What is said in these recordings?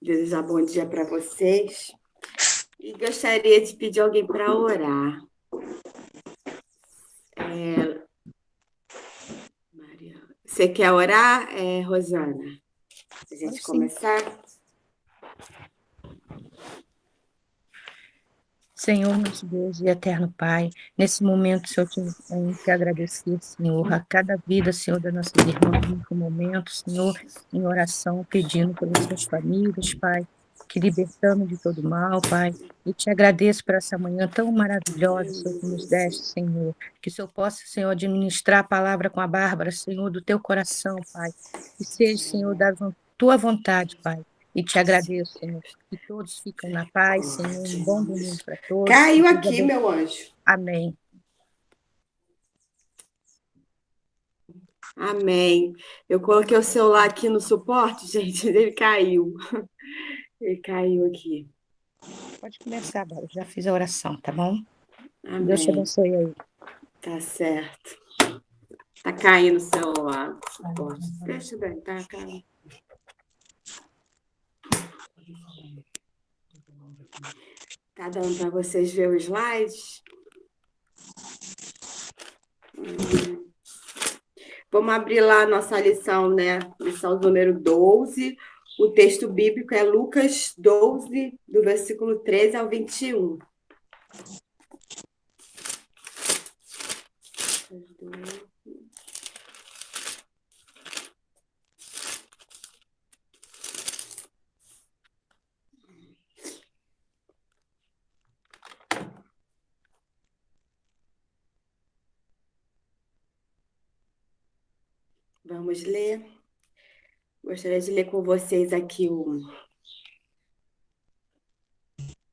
Desejar bom dia para vocês. E gostaria de pedir alguém para orar. Maria, você quer orar, Rosana? A gente Sim. começar? Senhor, nosso Deus e eterno Pai, nesse momento, Senhor, tenho que agradecer, Senhor, a cada vida, Senhor, das nossas irmãs, nesse momento, Senhor, em oração, pedindo pelas suas famílias, Pai, que libertando de todo mal, Pai, e te agradeço por essa manhã tão maravilhosa, Senhor, que nos deste, Senhor, que o Senhor possa, Senhor, administrar a palavra com a Bárbara, Senhor, do teu coração, Pai, que seja, Senhor, da tua vontade, Pai, e te agradeço, Senhor. Que todos ficam na paz, Senhor. Um bom domingo para todos. Que Caiu Deus aqui, abençoe. meu anjo. Amém. Amém. Eu coloquei o celular aqui no suporte, gente, ele caiu. Ele caiu aqui. Pode começar, Bárbara. Já fiz a oração, tá bom? Deus te Amém. abençoe aí. Tá certo. Tá caindo o celular. Suporte. Deixa bem, tá caindo. Tá dando para vocês ver os slides? Vamos abrir lá a nossa lição, né? Lição número 12. O texto bíblico é Lucas 12, do versículo 13 ao 21. Vamos ler. Gostaria de ler com vocês aqui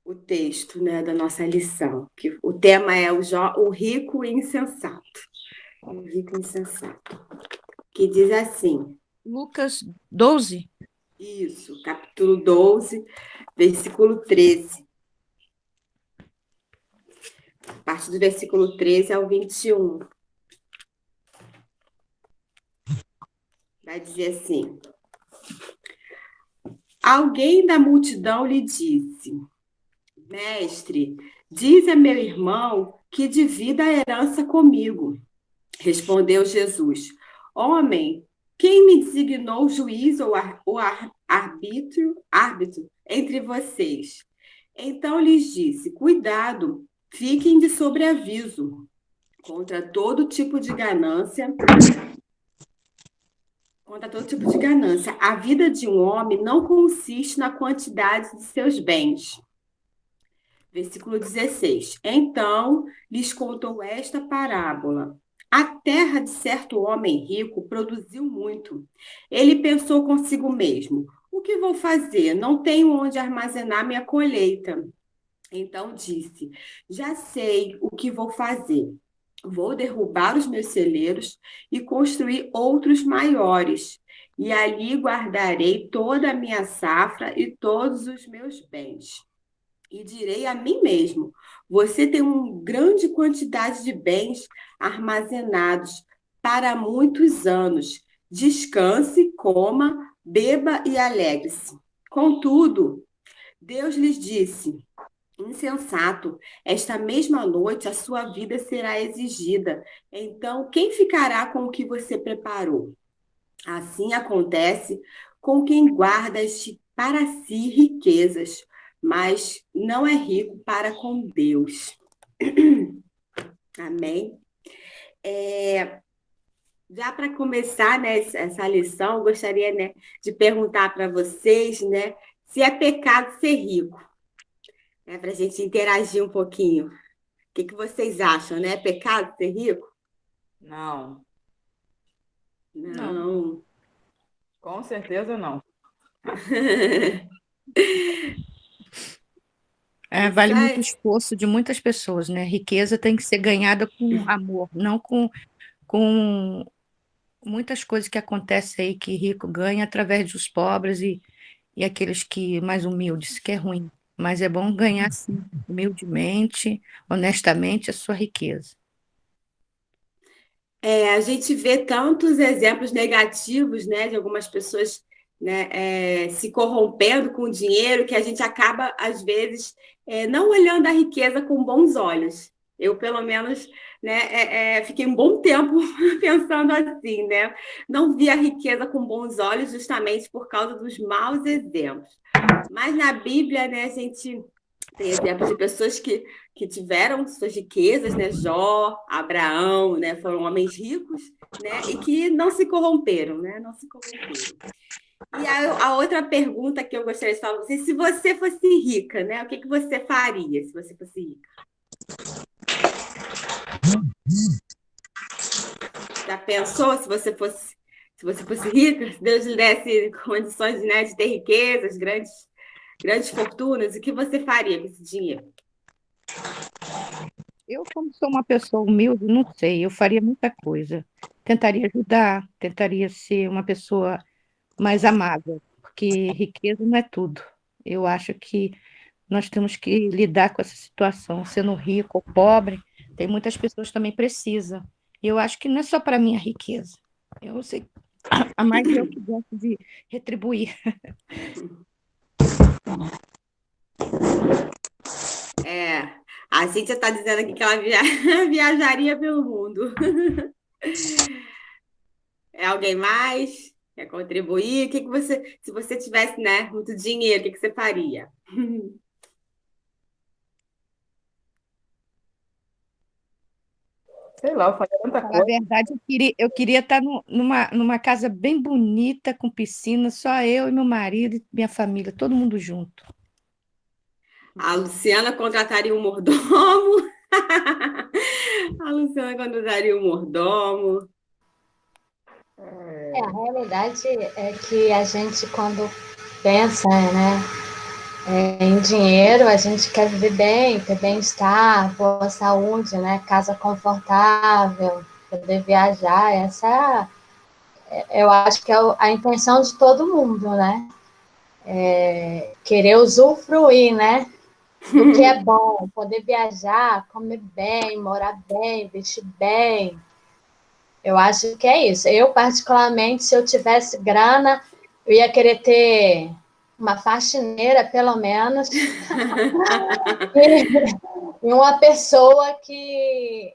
o texto, né, da nossa lição. Que o tema é o rico e insensato. O rico e insensato. Que diz assim. Lucas 12. Isso, capítulo 12, versículo 13. A partir do versículo 13 ao 21. Vai dizer assim: alguém da multidão lhe disse: mestre, diz a meu irmão que divida a herança comigo. Respondeu Jesus: homem, quem me designou juiz ou árbitro entre vocês? Então lhes disse: cuidado, fiquem de sobreaviso contra todo tipo de ganância. Contra todo tipo de ganância. A vida de um homem não consiste na quantidade de seus bens. Versículo 16. Então lhes contou esta parábola. A terra de certo homem rico produziu muito. Ele pensou consigo mesmo: o que vou fazer? Não tenho onde armazenar minha colheita. Então disse: já sei o que vou fazer. Vou derrubar os meus celeiros e construir outros maiores. E ali guardarei toda a minha safra e todos os meus bens. E direi a mim mesmo: você tem uma grande quantidade de bens armazenados para muitos anos. Descanse, coma, beba e alegre-se. Contudo, Deus lhes disse: insensato, esta mesma noite a sua vida será exigida. Então, quem ficará com o que você preparou? Assim acontece com quem guarda para si riquezas, mas não é rico para com Deus. Amém? Já para começar, né, essa lição, eu gostaria, né, de perguntar para vocês, né, se é pecado ser rico, né, para a gente interagir um pouquinho. O que vocês acham, né? É pecado ser rico? Não, Não. Não. com certeza não. Isso Vale muito o é. esforço de muitas pessoas, né? Riqueza tem que ser ganhada com amor, não com muitas coisas que acontecem aí que rico ganha através dos pobres e aqueles que mais humildes, que é ruim. Mas é bom ganhar, sim, humildemente, honestamente, a sua riqueza. A gente vê tantos exemplos negativos, né, de algumas pessoas né, se corrompendo com o dinheiro, que a gente acaba, às vezes, não olhando a riqueza com bons olhos. Eu, pelo menos, né, fiquei um bom tempo pensando assim, né? Não vi a riqueza com bons olhos justamente por causa dos maus exemplos. Mas na Bíblia, né, a gente tem exemplos de pessoas que tiveram suas riquezas, né? Jó, Abraão, né? Foram homens ricos, né? E que não se corromperam, né? Não se corromperam. E a outra pergunta que eu gostaria de falar para você, se você fosse rica, né? O que você faria se você fosse rica? Já pensou se você fosse rica, se Deus lhe desse condições, né, de ter riquezas, grandes fortunas, o que você faria com esse dinheiro? Eu, como sou uma pessoa humilde, não sei, eu faria muita coisa. Tentaria ajudar, tentaria ser uma pessoa mais amável, porque riqueza não é tudo. Eu acho que nós temos que lidar com essa situação, sendo rico ou pobre, tem muitas pessoas que também precisam. E eu acho que não é só para mim a riqueza. Eu sei, a mais eu que gosto de retribuir. É, a Cíntia está dizendo aqui que ela viajaria pelo mundo. É alguém mais? Quer contribuir? Se você tivesse, né, muito dinheiro, o que você faria? Sei lá, eu faria Para tanta falar a coisa. verdade, eu queria estar numa casa bem bonita, com piscina, só eu e meu marido e minha família, todo mundo junto. A Luciana contrataria um mordomo. A Luciana contrataria um mordomo. A realidade é que a gente, quando pensa, né, em dinheiro, a gente quer viver bem, ter bem-estar, boa saúde, né, casa confortável, poder viajar. Essa, eu acho que é a intenção de todo mundo, né? Querer usufruir, né, do que é bom, poder viajar, comer bem, morar bem, vestir bem. Eu acho que é isso. Eu, particularmente, se eu tivesse grana, eu ia querer ter uma faxineira, pelo menos, e uma pessoa que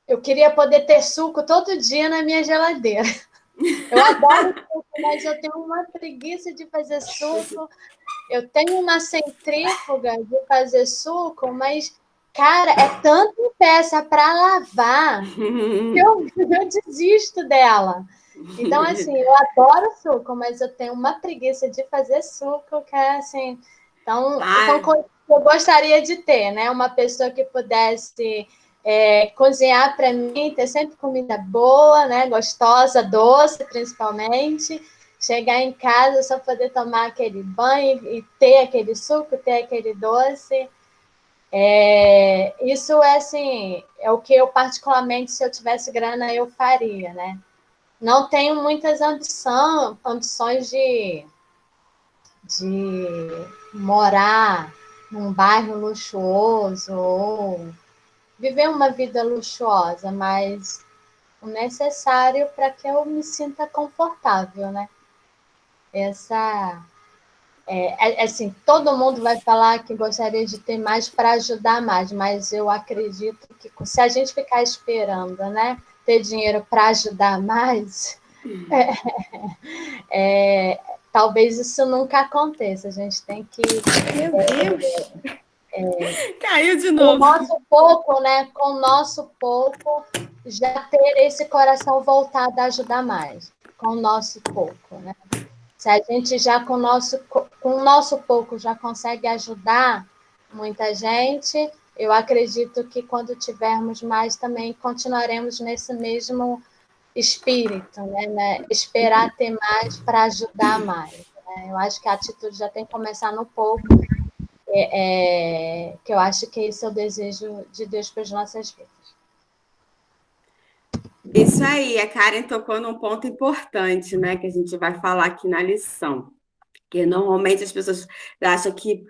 eu queria poder ter suco todo dia na minha geladeira. Eu adoro suco, mas eu tenho uma preguiça de fazer suco. Eu tenho uma centrífuga de fazer suco, mas, cara, é tanta peça para lavar eu desisto dela. Então, assim, eu adoro suco, mas eu tenho uma preguiça de fazer suco, que é assim. Então, são Ah, coisas que eu gostaria de ter, né? Uma pessoa que pudesse cozinhar para mim, ter sempre comida boa, né? Gostosa, doce, principalmente. Chegar em casa, só poder tomar aquele banho e ter aquele suco, ter aquele doce. Isso é assim, é o que eu particularmente, se eu tivesse grana, eu faria, né? Não tenho muitas ambições de morar num bairro luxuoso ou viver uma vida luxuosa, mas o necessário para que eu me sinta confortável, né? Essa assim, todo mundo vai falar que gostaria de ter mais para ajudar mais, mas eu acredito que se a gente ficar esperando, né, ter dinheiro para ajudar mais, é, talvez isso nunca aconteça. A gente tem que, meu Deus! Caiu de com o novo. nosso pouco, né, com o nosso pouco, já ter esse coração voltado a ajudar mais, com o nosso pouco, né? Se a gente já com o nosso pouco já consegue ajudar muita gente, eu acredito que quando tivermos mais também continuaremos nesse mesmo espírito, né? Esperar ter mais para ajudar mais. Né? Eu acho que a atitude já tem que começar no pouco, que eu acho que esse é o desejo de Deus para as nossas vidas. Isso aí, a Karen tocou num ponto importante, né, que a gente vai falar aqui na lição. Porque normalmente as pessoas acham que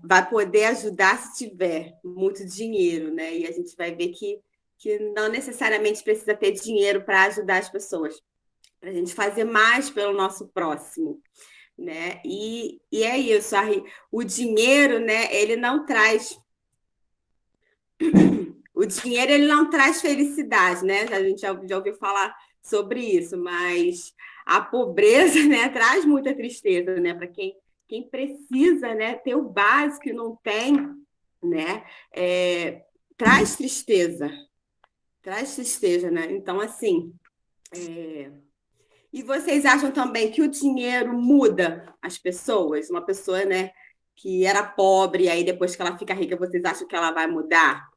vai poder ajudar se tiver muito dinheiro, né? E a gente vai ver que não necessariamente precisa ter dinheiro para ajudar as pessoas. para a gente fazer mais pelo nosso próximo, né? E é isso, o dinheiro, né? Ele não traz o dinheiro, ele não traz felicidade, né? A gente já ouviu falar sobre isso, mas a pobreza, né, traz muita tristeza, né? Para quem precisa, né, ter o básico e não tem, né? Traz tristeza, né? Então, assim, e vocês acham também que o dinheiro muda as pessoas? Uma pessoa, né, que era pobre, aí depois que ela fica rica, vocês acham que ela vai mudar?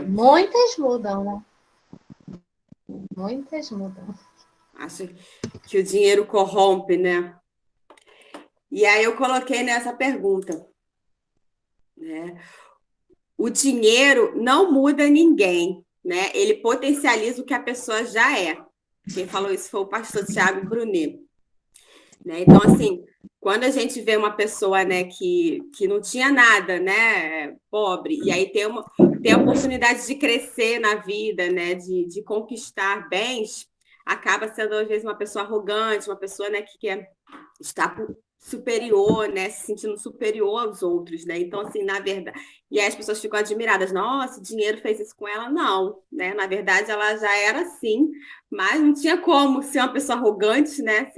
Muitas mudam, né? Muitas mudam. Acho que o dinheiro corrompe, né? E aí eu coloquei nessa pergunta, né? O dinheiro não muda ninguém, né? Ele potencializa o que a pessoa já é. Quem falou isso foi o pastor Tiago Brunet, né? Então, assim, quando a gente vê uma pessoa, né, que não tinha nada, né, pobre, e aí tem a oportunidade de crescer na vida, né, de conquistar bens, acaba sendo, às vezes, uma pessoa arrogante, uma pessoa, né, que quer estar superior, né, se sentindo superior aos outros, né? Então, assim, na verdade, e aí as pessoas ficam admiradas, nossa, o dinheiro fez isso com ela? Não, né? Na verdade, ela já era assim, mas não tinha como ser uma pessoa arrogante, né?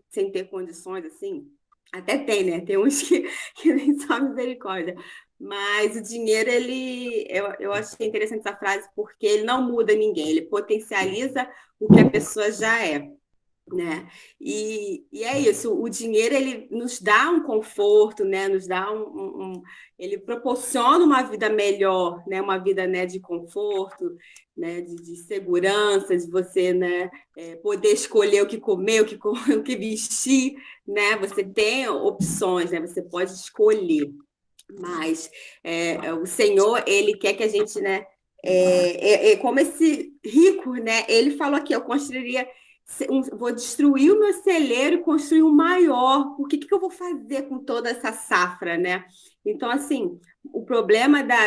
Sem ter condições, assim. Até tem, né? Tem uns que nem só misericórdia. Mas o dinheiro, eu achei interessante essa frase porque ele não muda ninguém, ele potencializa o que a pessoa já é, né? E é isso, o dinheiro ele nos dá um conforto, né? Nos dá ele proporciona uma vida melhor, né? Uma vida, né, de conforto, né? De segurança, de você, né, poder escolher o que comer, o que vestir, né? Você tem opções, né? Você pode escolher, mas o Senhor, ele quer que a gente, né? Como esse rico, né? Ele falou aqui, eu construiria vou destruir o meu celeiro e construir um maior. O que eu vou fazer com toda essa safra, né? Então, assim, o problema da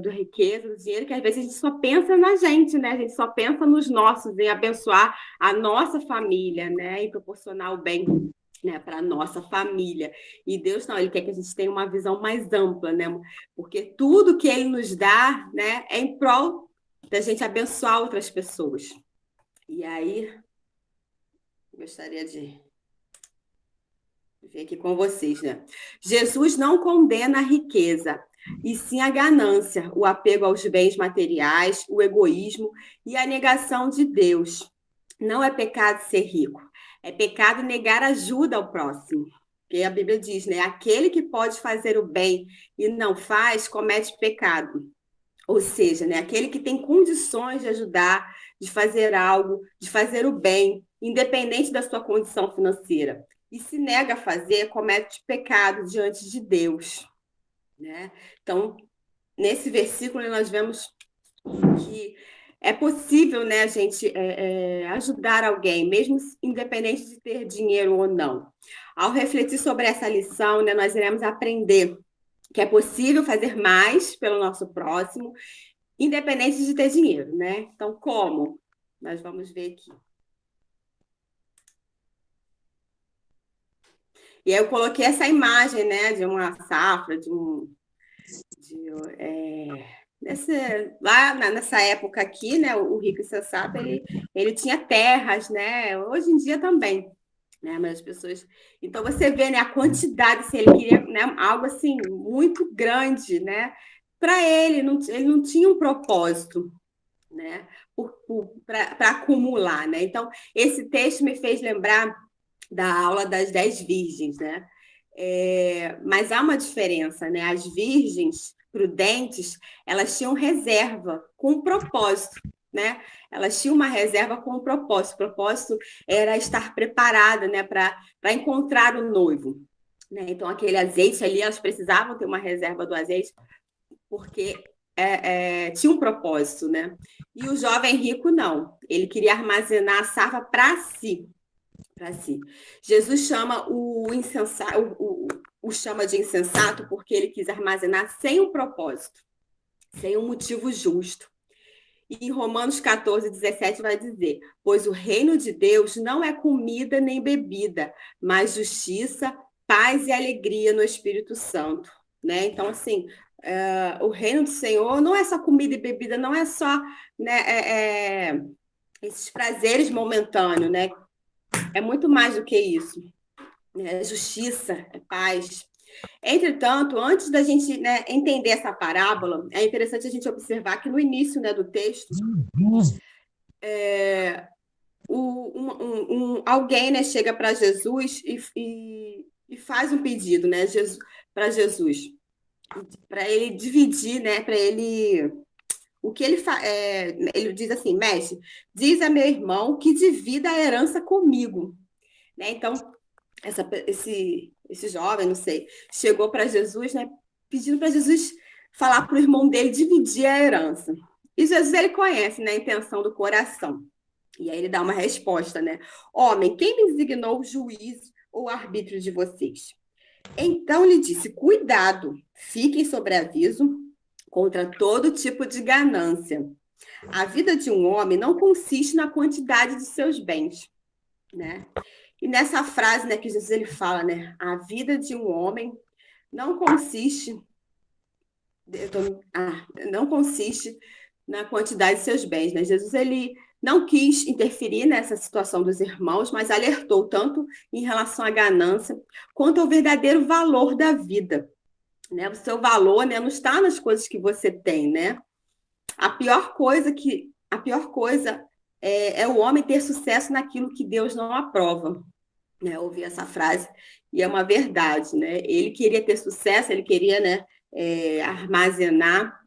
riqueza, do dinheiro, é que às vezes a gente só pensa na gente, né? A gente só pensa nos nossos, em abençoar a nossa família, né? E proporcionar o bem, né, para a nossa família. E Deus não, Ele quer que a gente tenha uma visão mais ampla, né? Porque tudo que Ele nos dá, né, é em prol da gente abençoar outras pessoas. E aí, gostaria de ver aqui com vocês, né? Jesus não condena a riqueza, e sim a ganância, o apego aos bens materiais, o egoísmo e a negação de Deus. Não é pecado ser rico, é pecado negar ajuda ao próximo. Porque a Bíblia diz, né? Aquele que pode fazer o bem e não faz, comete pecado. Ou seja, né, aquele que tem condições de ajudar, de fazer algo, de fazer o bem, independente da sua condição financeira, e se nega a fazer, comete pecado diante de Deus, né? Então, nesse versículo, nós vemos que é possível, né, a gente ajudar alguém, mesmo independente de ter dinheiro ou não. Ao refletir sobre essa lição, né, nós iremos aprender que é possível fazer mais pelo nosso próximo, independente de ter dinheiro, né? Então, como? Nós vamos ver aqui. E aí eu coloquei essa imagem, né, de uma safra, nessa época aqui, né, o rico insensato, ele tinha terras, né? Hoje em dia também, né? Mas as pessoas. Então você vê, né, a quantidade, se ele queria, né, algo assim muito grande, né? Para ele não tinha um propósito, né? Para acumular, né? Então esse texto me fez lembrar da aula das 10 virgens, né? Mas há uma diferença, né? As virgens prudentes, elas tinham reserva com um propósito, né? Elas tinham uma reserva com um propósito. O propósito era estar preparada, né, para encontrar o noivo, né? Então, aquele azeite ali, elas precisavam ter uma reserva do azeite, porque tinha um propósito, né? E o jovem rico, não. Ele queria armazenar a safra para si. Para si. Jesus chama o chama de insensato porque ele quis armazenar sem um propósito, sem um motivo justo. E em Romanos 14, 17 vai dizer: pois o reino de Deus não é comida nem bebida, mas justiça, paz e alegria no Espírito Santo. Né? Então, assim, o reino do Senhor não é só comida e bebida, não é só, né, esses prazeres momentâneos, né? É muito mais do que isso. É justiça, é paz. Entretanto, antes da gente, né, entender essa parábola, é interessante a gente observar que no início, né, do texto, alguém, né, chega para Jesus e faz um pedido, né, para Jesus, para ele dividir, né, para ele o que ele faz. Ele diz assim: mestre, diz a meu irmão que divida a herança comigo. Né? Então, esse jovem, não sei, chegou para Jesus, né, pedindo para Jesus falar para o irmão dele dividir a herança. E Jesus, ele conhece, né, a intenção do coração. E aí ele dá uma resposta, né? Homem, quem me designou o juiz ou arbítrio de vocês? Então lhe disse: cuidado, fiquem sobre aviso contra todo tipo de ganância. A vida de um homem não consiste na quantidade de seus bens, né? E nessa frase, né, que Jesus ele fala, né? A vida de um homem não consiste, não consiste na quantidade de seus bens, né? Jesus ele não quis interferir nessa situação dos irmãos, mas alertou tanto em relação à ganância quanto ao verdadeiro valor da vida, né? O seu valor, né, não está nas coisas que você tem, né? A pior coisa é o homem ter sucesso naquilo que Deus não aprova. Né? Eu ouvi essa frase e é uma verdade, né? Ele queria ter sucesso, ele queria, né, armazenar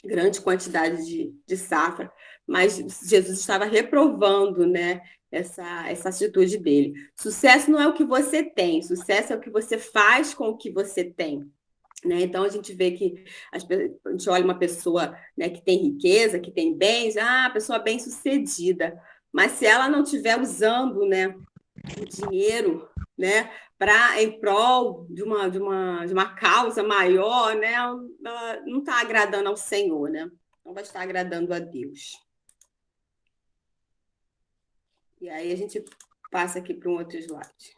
grande quantidade de safra, mas Jesus estava reprovando, né, essa atitude dele. Sucesso não é o que você tem, sucesso é o que você faz com o que você tem. Né? Então, a gente vê que a gente olha uma pessoa, né, que tem riqueza, que tem bens, pessoa bem-sucedida. Mas se ela não estiver usando, né, o dinheiro, né, em prol de uma causa maior, né, ela não está agradando ao Senhor, né? Não vai estar agradando a Deus. E aí a gente passa aqui para um outro slide.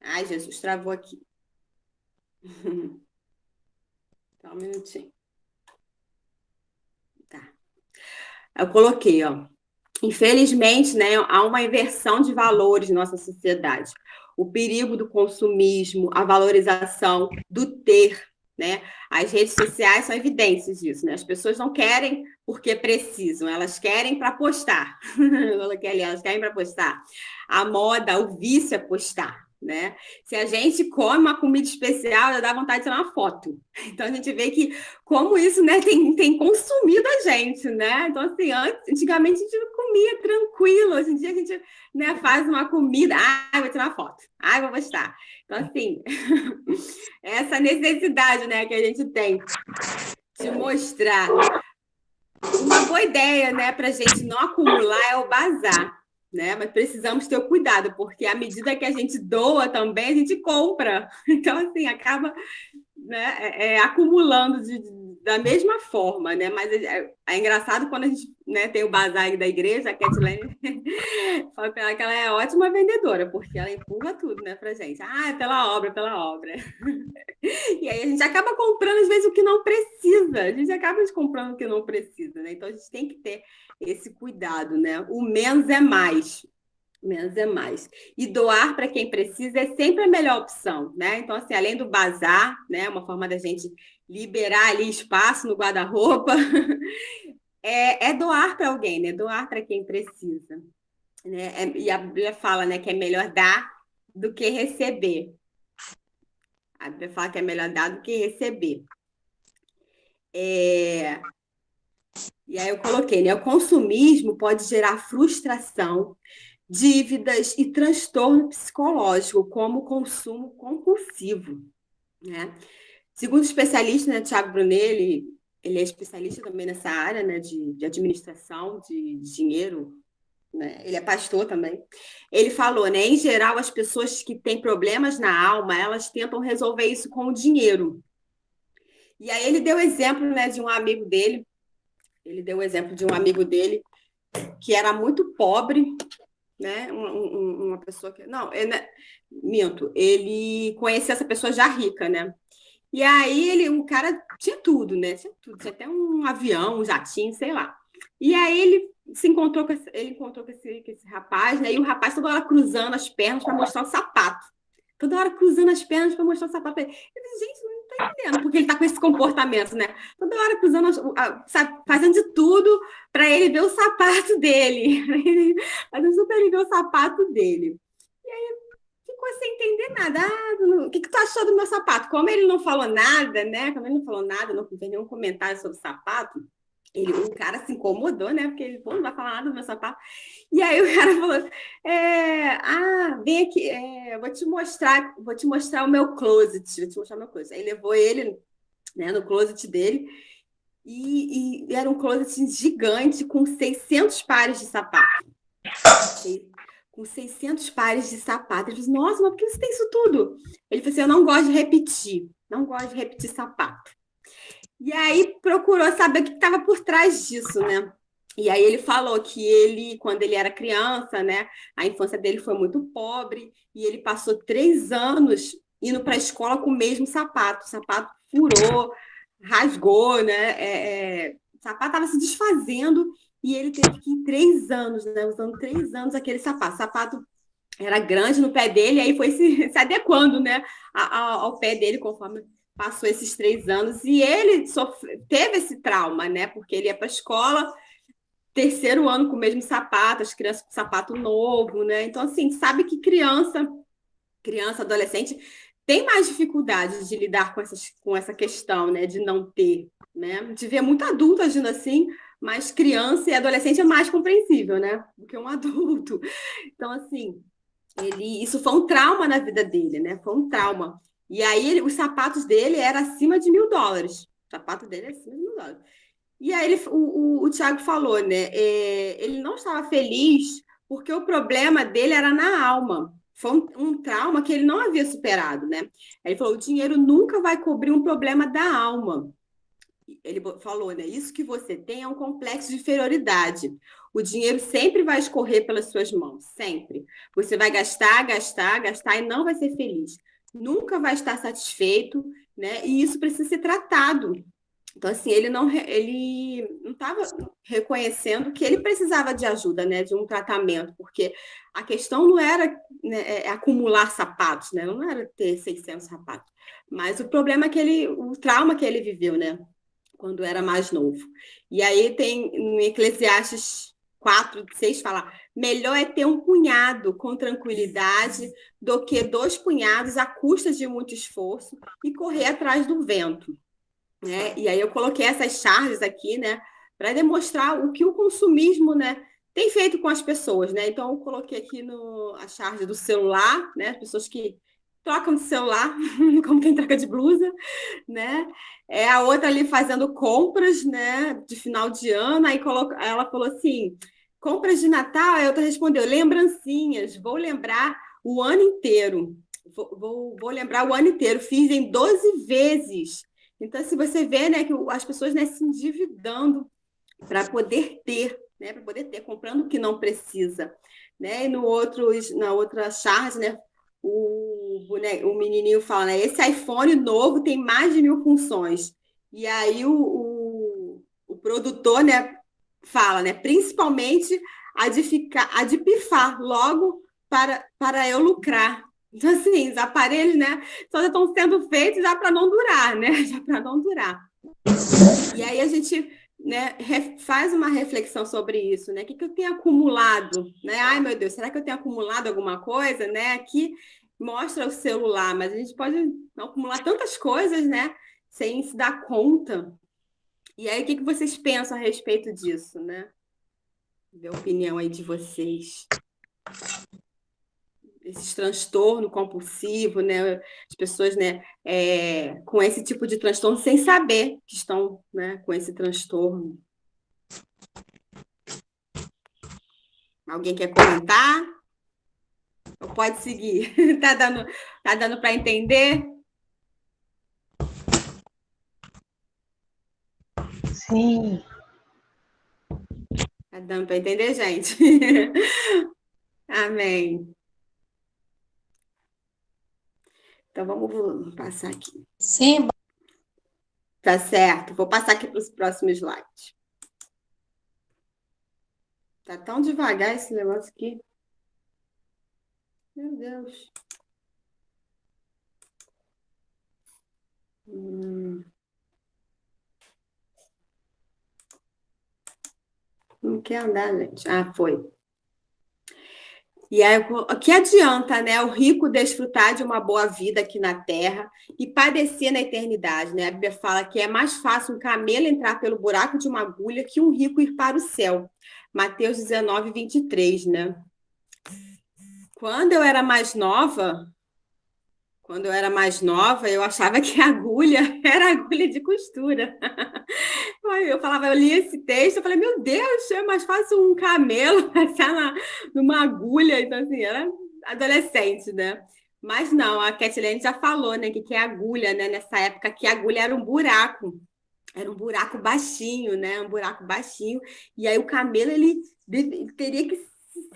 Ai, Jesus, travou aqui. Só um minutinho. Tá. Eu coloquei, ó. Infelizmente, né, há uma inversão de valores na nossa sociedade. O perigo do consumismo, a valorização do ter, né? As redes sociais são evidências disso, né? As pessoas não querem porque precisam, elas querem para postar. Elas querem para postar. A moda, o vício é postar, né? Se a gente come uma comida especial, já dá vontade de tirar uma foto. Então a gente vê que como isso, né, tem consumido a gente, né? Então, assim, antigamente a gente comia tranquilo, hoje em dia a gente, né, faz uma comida, vou tirar uma foto, vou postar. Então, assim, essa necessidade, né, que a gente tem de mostrar. Uma boa ideia, né, para a gente não acumular é o bazar, né? Mas precisamos ter o cuidado, porque à medida que a gente doa também, a gente compra. Então, assim, acaba, né, acumulando da mesma forma, né? Mas é engraçado quando a gente, né, tem o bazar da igreja, a Kathleen fala para ela que ela é ótima vendedora, porque ela empurra tudo, né, pra gente. É pela obra, pela obra. E aí a gente acaba comprando, às vezes, o que não precisa. A gente acaba comprando o que não precisa, né? Então a gente tem que ter esse cuidado, né? O menos é mais. Menos é mais. E doar para quem precisa é sempre a melhor opção, né? Então, assim, além do bazar, né? Uma forma da gente liberar ali espaço no guarda-roupa, é doar para alguém, né? Doar para quem precisa. Né? E a Bíblia fala, né, que é melhor dar do que receber. A Bíblia fala que é melhor dar do que receber. E aí eu coloquei, né? O consumismo pode gerar frustração, dívidas e transtorno psicológico, como o consumo compulsivo, né? Segundo o especialista, né, Tiago Brunelli, ele é especialista também nessa área, né, de administração de dinheiro, né? Ele é pastor também. Ele falou, né, em geral, as pessoas que têm problemas na alma, elas tentam resolver isso com o dinheiro. E aí ele deu exemplo, né, de um amigo dele. Ele deu o exemplo de um amigo dele que era muito pobre, né? Uma pessoa que. Não, minto, ele conhecia essa pessoa já rica, né? E aí o cara tinha tudo, né? Tinha tudo, tinha até um avião, um jatinho, sei lá. E aí ele encontrou com esse rapaz, né? E o rapaz toda hora cruzando as pernas para mostrar o sapato. Toda hora cruzando as pernas para mostrar o sapato pra ele. Eu disse, gente, não tô entendendo porque ele tá com esse comportamento, né? Toda hora cruzando, sabe, fazendo de tudo para ele ver o sapato dele. Fazendo tudo para ele ver o sapato dele. Ficou sem entender nada. O que tu achou do meu sapato? Como ele não falou nada, né? Como ele não falou nada, não fez nenhum comentário sobre o sapato, o cara se incomodou, né? Porque ele, pô, não vai falar nada do meu sapato. E aí o cara falou: vem aqui, vou te mostrar o meu closet. Vou te mostrar o meu closet. Aí levou ele, né, no closet dele. E era um closet gigante com 600 pares de sapato. Com 600 pares de sapato. Ele disse, nossa, mas por que você tem isso tudo? Ele falou assim, eu não gosto de repetir. Não gosto de repetir sapato. E aí procurou saber o que estava por trás disso, né? E aí ele falou que ele, quando ele era criança, né? A infância dele foi muito pobre e ele passou 3 anos indo para a escola com o mesmo sapato. O sapato furou, rasgou, né? O sapato estava se desfazendo e ele teve que ir 3 anos, né? Usando 3 anos aquele sapato. O sapato era grande no pé dele, e aí foi se adequando, né? Ao pé dele conforme passou esses 3 anos. E ele teve esse trauma, né? Porque ele ia para a escola, terceiro ano com o mesmo sapato, as crianças com sapato novo, né? Então, assim, sabe que criança, adolescente, tem mais dificuldade de lidar com essa questão, né? De não ter, né? De ver muito adulto agindo assim, mas criança e adolescente é mais compreensível, né? Do que um adulto. Então, assim, isso foi um trauma na vida dele, né? Foi um trauma. E aí, os sapatos dele eram acima de $1.000. O sapato dele é acima de $1.000. E aí, o Thiago falou, né? Ele não estava feliz porque o problema dele era na alma. Foi um trauma que ele não havia superado, né? Aí ele falou: o dinheiro nunca vai cobrir um problema da alma. Ele falou, né? Isso que você tem é um complexo de inferioridade. O dinheiro sempre vai escorrer pelas suas mãos, sempre. Você vai gastar, gastar, gastar e não vai ser feliz. Nunca vai estar satisfeito, né? E isso precisa ser tratado. Então, assim, ele não estava reconhecendo que ele precisava de ajuda, né? De um tratamento, porque a questão não era, né, acumular sapatos, né? Não era ter 600 sapatos. Mas o problema é o trauma que ele viveu, né? Quando era mais novo. E aí tem no Eclesiastes 4:6 fala: melhor é ter um punhado com tranquilidade do que 2 punhados à custa de muito esforço e correr atrás do vento. Né? E aí eu coloquei essas charges aqui, né, para demonstrar o que o consumismo, né, tem feito com as pessoas, né? Então eu coloquei aqui a charge do celular, né, as pessoas que trocam de celular, como quem troca de blusa, né? A outra ali fazendo compras, né, de final de ano, aí ela falou assim: compras de Natal, aí a outra respondeu: lembrancinhas, vou lembrar o ano inteiro. Vou lembrar o ano inteiro, fiz em 12 vezes. Então, se você vê, né, que as pessoas, né, se endividando para poder ter, né, comprando o que não precisa, né? E na outra charge, né, o menininho fala, né, esse iPhone novo tem mais de 1.000 funções. E aí o produtor, né, fala, né, principalmente a de pifar logo para eu lucrar. Então, assim, os aparelhos, né, só já estão sendo feitos já para não durar, né? Já para não durar. E aí a gente, né, faz uma reflexão sobre isso, né? O que eu tenho acumulado, né? Ai, meu Deus, será que eu tenho acumulado alguma coisa, né? Aqui mostra o celular, mas a gente pode acumular tantas coisas, né? Sem se dar conta. E aí, o que vocês pensam a respeito disso, né? Ver a opinião aí de vocês. Esse transtorno compulsivo, né? As pessoas, né, com esse tipo de transtorno sem saber que estão, né, com esse transtorno. Alguém quer comentar? Ou pode seguir? Tá dando para entender? Sim. Tá dando para entender, gente? Amém. Então vamos passar aqui. Sim. Tá certo. Vou passar aqui para os próximos slides. Tá tão devagar esse negócio aqui. Meu Deus. Não quer andar, gente. Ah, foi. E aí, o que adianta, né, o rico desfrutar de uma boa vida aqui na terra e padecer na eternidade, né? A Bíblia fala que é mais fácil um camelo entrar pelo buraco de uma agulha que um rico ir para o céu. Mateus 19, 23, né? Quando eu era mais nova, eu achava que a agulha era agulha de costura. Aí eu falava, eu li esse texto, eu falei, meu Deus, é mais fácil um camelo passar numa agulha. Então, assim, era adolescente, né? Mas não, a Kathleen já falou, né, que é agulha, né? Nessa época que a agulha era um buraco baixinho, né? Um buraco baixinho. E aí o camelo, ele teria que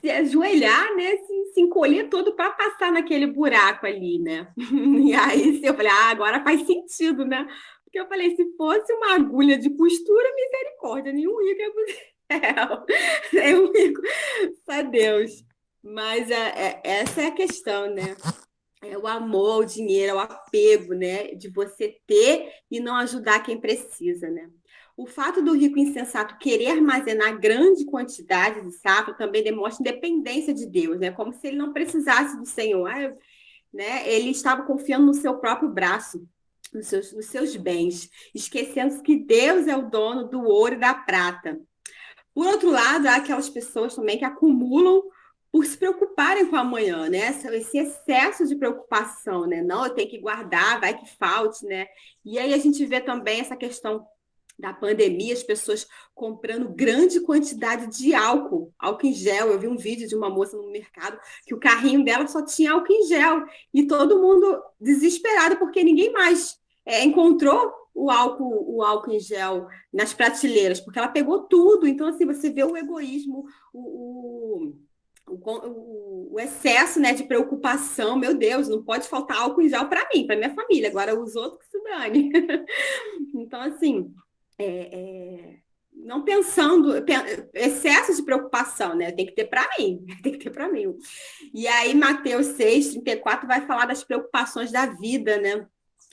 se ajoelhar, né? Se encolher todo para passar naquele buraco ali, né? E aí eu falei, agora faz sentido, né? Porque eu falei, se fosse uma agulha de costura, misericórdia, nenhum rico ia pro céu. Nenhum rico, só Deus. Mas essa é a questão, né? É o amor ao dinheiro, é o apego, né? De você ter e não ajudar quem precisa, né? O fato do rico insensato querer armazenar grande quantidade de sapo também demonstra independência de Deus, né? Como se ele não precisasse do Senhor, né? Ele estava confiando no seu próprio braço, nos seus bens, esquecendo que Deus é o dono do ouro e da prata. Por outro lado, há aquelas pessoas também que acumulam por se preocuparem com amanhã, né? Esse excesso de preocupação, né? Não, eu tenho que guardar, vai que falte, né? E aí a gente vê também essa questão da pandemia, as pessoas comprando grande quantidade de álcool em gel. Eu vi um vídeo de uma moça no mercado que o carrinho dela só tinha álcool em gel e todo mundo desesperado porque ninguém mais encontrou o álcool em gel nas prateleiras, porque ela pegou tudo. Então, assim, você vê o egoísmo, o excesso, né, de preocupação. Meu Deus, não pode faltar álcool em gel para mim, para minha família. Agora, os outros que se dane. Então, assim, não pensando, excesso de preocupação, né? Tem que ter para mim, tem que ter para mim. E aí, Mateus 6:34 vai falar das preocupações da vida, né?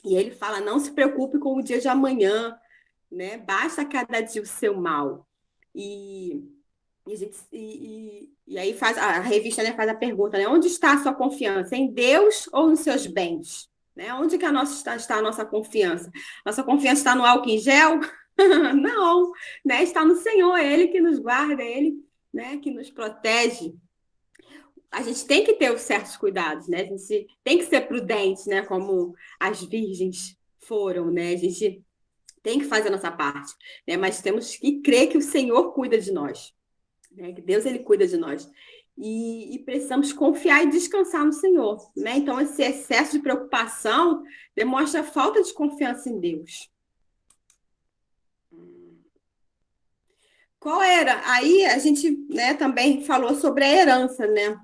E ele fala: não se preocupe com o dia de amanhã, né? Basta cada dia o seu mal. E aí a revista, né, faz a pergunta, né? Onde está a sua confiança? Em Deus ou nos seus bens? Né? Onde que está a nossa confiança? Nossa confiança está no álcool em gel? Não, né? Está no Senhor, é Ele que nos guarda, é Ele, né, que nos protege. A gente tem que ter os certos cuidados, né? A gente tem que ser prudente, né? Como as virgens foram, né? A gente tem que fazer a nossa parte, né? Mas temos que crer que o Senhor cuida de nós, né? Que Deus, Ele cuida de nós. E precisamos confiar e descansar no Senhor, né? Então, esse excesso de preocupação demonstra falta de confiança em Deus. Qual era? Aí a gente, né, também falou sobre a herança, né?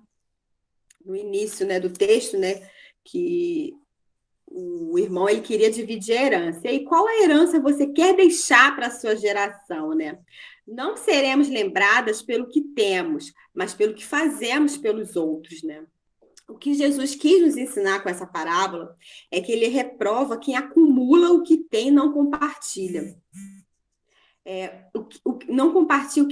No início, né, do texto, né, que o irmão ele queria dividir a herança. E aí, qual a herança você quer deixar para a sua geração, né? Não seremos lembradas pelo que temos, mas pelo que fazemos pelos outros, né? O que Jesus quis nos ensinar com essa parábola é que ele reprova quem acumula o que tem e não compartilha. Não compartilha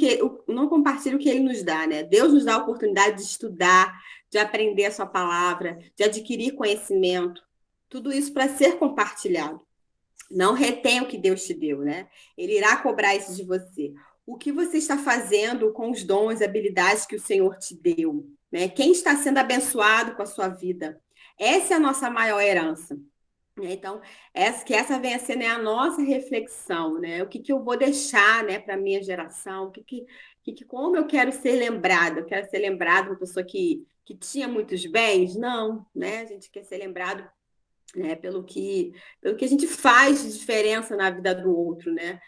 o que ele nos dá, né? Deus nos dá a oportunidade de estudar, de aprender a sua palavra, de adquirir conhecimento. Tudo isso para ser compartilhado. Não retém o que Deus te deu, né? Ele irá cobrar isso de você. O que você está fazendo com os dons e habilidades que o Senhor te deu, né? Quem está sendo abençoado com a sua vida? Essa é a nossa maior herança. Então, essa venha a ser, né, a nossa reflexão, né? O que eu vou deixar, né, para a minha geração? Como eu quero ser lembrada? Eu quero ser lembrada uma pessoa que tinha muitos bens? Não, né? A gente quer ser lembrado né? Pelo que a gente faz de diferença na vida do outro, né?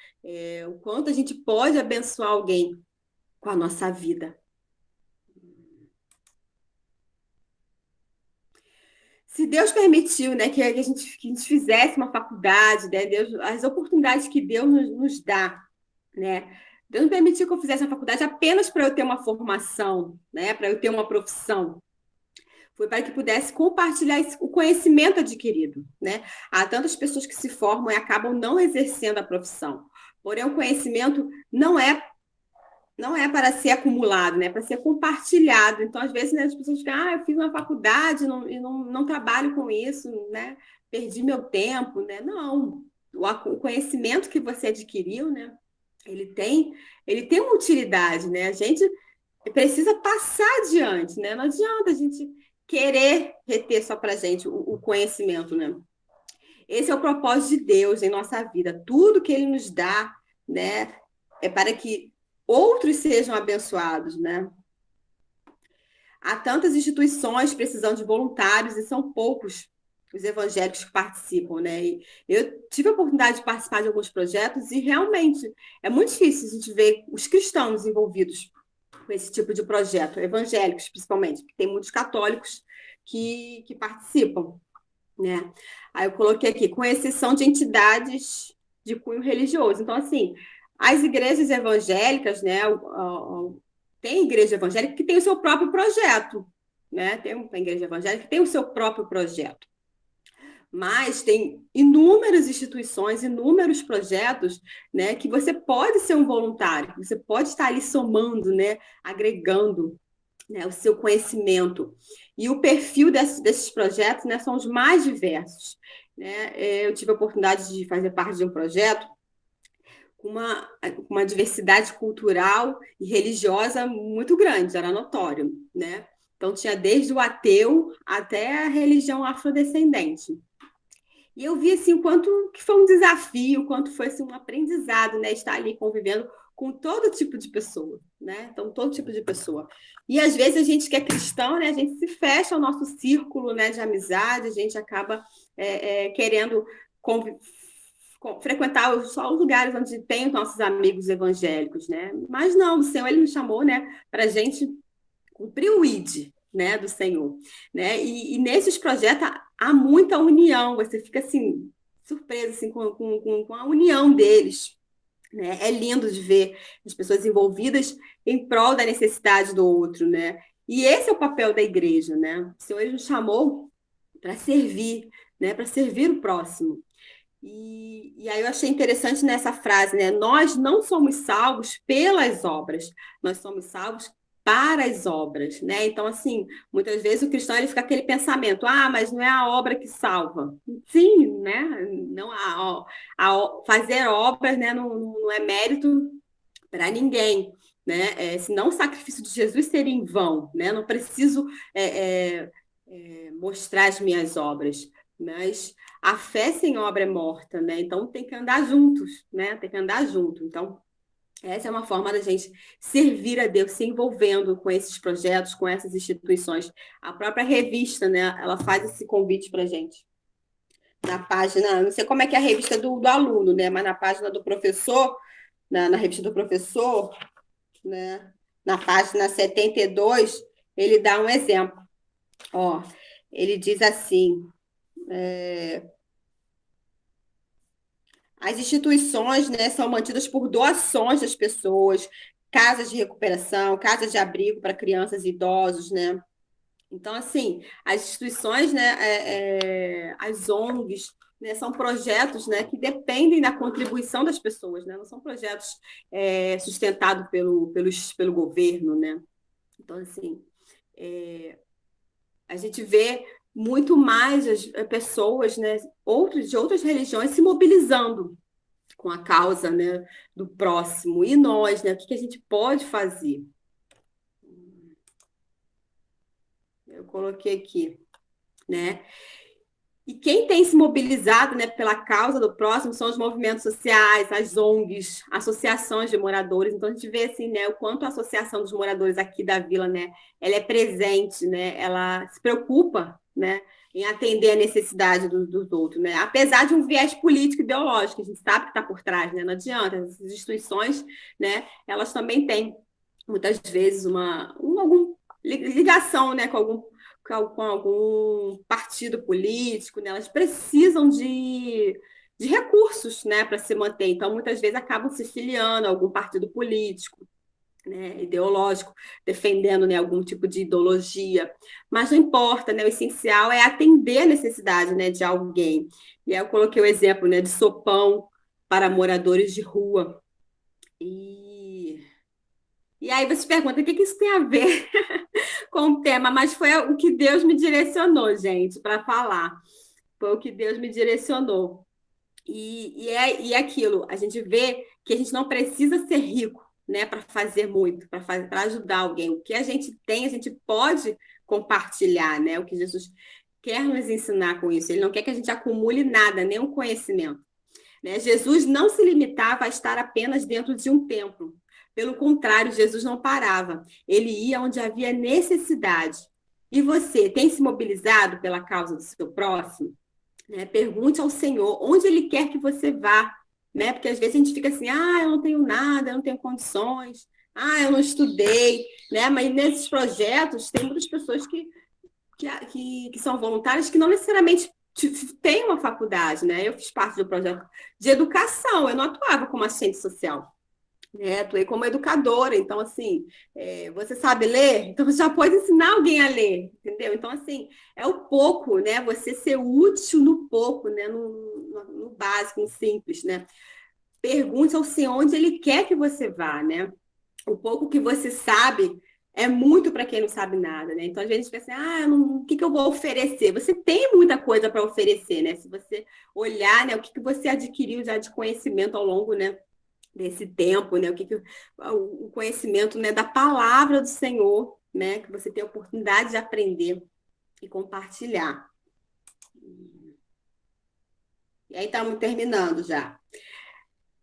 O quanto a gente pode abençoar alguém com a nossa vida. Se Deus permitiu, né, que a gente fizesse uma faculdade, né, Deus, as oportunidades que Deus nos dá, né? Deus não permitiu que eu fizesse uma faculdade apenas para eu ter uma formação, né, para eu ter uma profissão. Foi para que pudesse compartilhar o conhecimento adquirido, né? Há tantas pessoas que se formam e acabam não exercendo a profissão. Porém, o conhecimento não é para ser acumulado, né? É para ser compartilhado. Então, às vezes, né, as pessoas ficam, eu fiz uma faculdade e não trabalho com isso, né? Perdi meu tempo, né? Não. O conhecimento que você adquiriu, né? Ele tem uma utilidade, né? A gente precisa passar adiante, né? Não adianta a gente querer reter só para a gente o conhecimento, né? Esse é o propósito de Deus em nossa vida. Tudo que Ele nos dá, né? É para que outros sejam abençoados, né? Há tantas instituições precisando de voluntários e são poucos os evangélicos que participam, né? E eu tive a oportunidade de participar de alguns projetos e realmente é muito difícil a gente ver os cristãos envolvidos com esse tipo de projeto, evangélicos principalmente, porque tem muitos católicos que participam, né? Aí eu coloquei aqui, com exceção de entidades de cunho religioso. Então, assim, as igrejas evangélicas, né? Tem igreja evangélica que tem o seu próprio projeto, né? Tem uma igreja evangélica que tem o seu próprio projeto. Mas tem inúmeras instituições, inúmeros projetos, né, que você pode ser um voluntário, você pode estar ali somando, né, agregando, né, o seu conhecimento. E o perfil desses projetos, né, são os mais diversos, né? Eu tive a oportunidade de fazer parte de um projeto com uma diversidade cultural e religiosa muito grande, era notório, né? Então, tinha desde o ateu até a religião afrodescendente. E eu vi assim o quanto que foi um desafio, o quanto foi assim, um aprendizado, né? Estar ali convivendo com todo tipo de pessoa, né? Então, todo tipo de pessoa. E às vezes a gente que é cristão, né? A gente se fecha ao nosso círculo, né, de amizade, a gente acaba querendo frequentar só os lugares onde tem os nossos amigos evangélicos, né? Mas não, o Senhor ele me chamou, né, para a gente cumprir o ID, né, do Senhor, né? E nesses projetos há muita união, você fica assim surpreso assim, com a união deles, né? É lindo de ver as pessoas envolvidas em prol da necessidade do outro, né? E esse é o papel da igreja, né? O Senhor ele nos chamou para servir, né? Para servir o próximo. E aí eu achei interessante nessa frase, né? Nós não somos salvos pelas obras, nós somos salvos para as obras, né? Então, assim, muitas vezes o cristão ele fica aquele pensamento, mas não é a obra que salva. Sim, né? Não fazer obras, né? Não é mérito para ninguém, né? Senão o sacrifício de Jesus seria em vão, né? Não preciso mostrar as minhas obras, mas a fé sem obra é morta, né? Então tem que andar juntos, né? Tem que andar junto. Então, essa é uma forma da gente servir a Deus, se envolvendo com esses projetos, com essas instituições. A própria revista, né? Ela faz esse convite para a gente. Na página, não sei como é que é a revista do aluno, né? Mas na página do professor, na revista do professor, né? Na página 72, ele dá um exemplo. Ó, ele diz assim: as instituições, né, são mantidas por doações das pessoas, casas de recuperação, casas de abrigo para crianças e idosos, né? Então, assim, as instituições, né, as ONGs, né, são projetos, né, que dependem da contribuição das pessoas, né? Não são projetos sustentados pelo governo, né? Então, assim, a gente vê muito mais as pessoas, né, de outras religiões se mobilizando com a causa, né, do próximo. E nós, né, o que a gente pode fazer? Eu coloquei aqui, né? E quem tem se mobilizado, né, pela causa do próximo são os movimentos sociais, as ONGs, associações de moradores. Então a gente vê assim, né, o quanto a associação dos moradores aqui da vila, né, ela é presente, né, ela se preocupa, né, em atender a necessidade dos outros, né? Apesar de um viés político e ideológico, a gente sabe que está por trás, né? Não adianta, essas instituições, né? Elas também têm, muitas vezes, alguma ligação, né? Com algum partido político, né? Elas precisam de recursos, né? Para se manter. Então, muitas vezes, acabam se filiando a algum partido político, né, ideológico, defendendo, né, algum tipo de ideologia, mas não importa, né, o essencial é atender a necessidade, né, de alguém. E aí eu coloquei o exemplo, né, de sopão para moradores de rua. E aí você pergunta, o que isso tem a ver com o tema? Mas foi o que Deus me direcionou, gente, para falar. Foi o que Deus me direcionou. E aquilo, a gente vê que a gente não precisa ser rico, né, para fazer muito, para ajudar alguém. O que a gente tem, a gente pode compartilhar, né? O que Jesus quer nos ensinar com isso. Ele não quer que a gente acumule nada, nenhum conhecimento, né? Jesus não se limitava a estar apenas dentro de um templo. Pelo contrário, Jesus não parava. Ele ia onde havia necessidade. E você tem se mobilizado pela causa do seu próximo? Né? Pergunte ao Senhor onde Ele quer que você vá, né? Porque às vezes a gente fica assim, eu não tenho nada, eu não tenho condições, eu não estudei, né? Mas nesses projetos tem muitas pessoas que são voluntárias que não necessariamente têm uma faculdade, né? Eu fiz parte do projeto de educação, eu não atuava como assistente social. Né? Atuei como educadora, então, assim, você sabe ler? Então, você já pode ensinar alguém a ler, entendeu? Então, assim, é o pouco, né? Você ser útil no pouco, né? No básico, no simples, né? Pergunte ao Senhor onde Ele quer que você vá, né? O pouco que você sabe é muito para quem não sabe nada, né? Então, às vezes, a gente pensa assim, o que eu vou oferecer? Você tem muita coisa para oferecer, né? Se você olhar, né, o que você adquiriu já de conhecimento ao longo, né, desse tempo, né? O conhecimento, né, da palavra do Senhor, né? Que você tem a oportunidade de aprender e compartilhar. E aí estamos terminando já.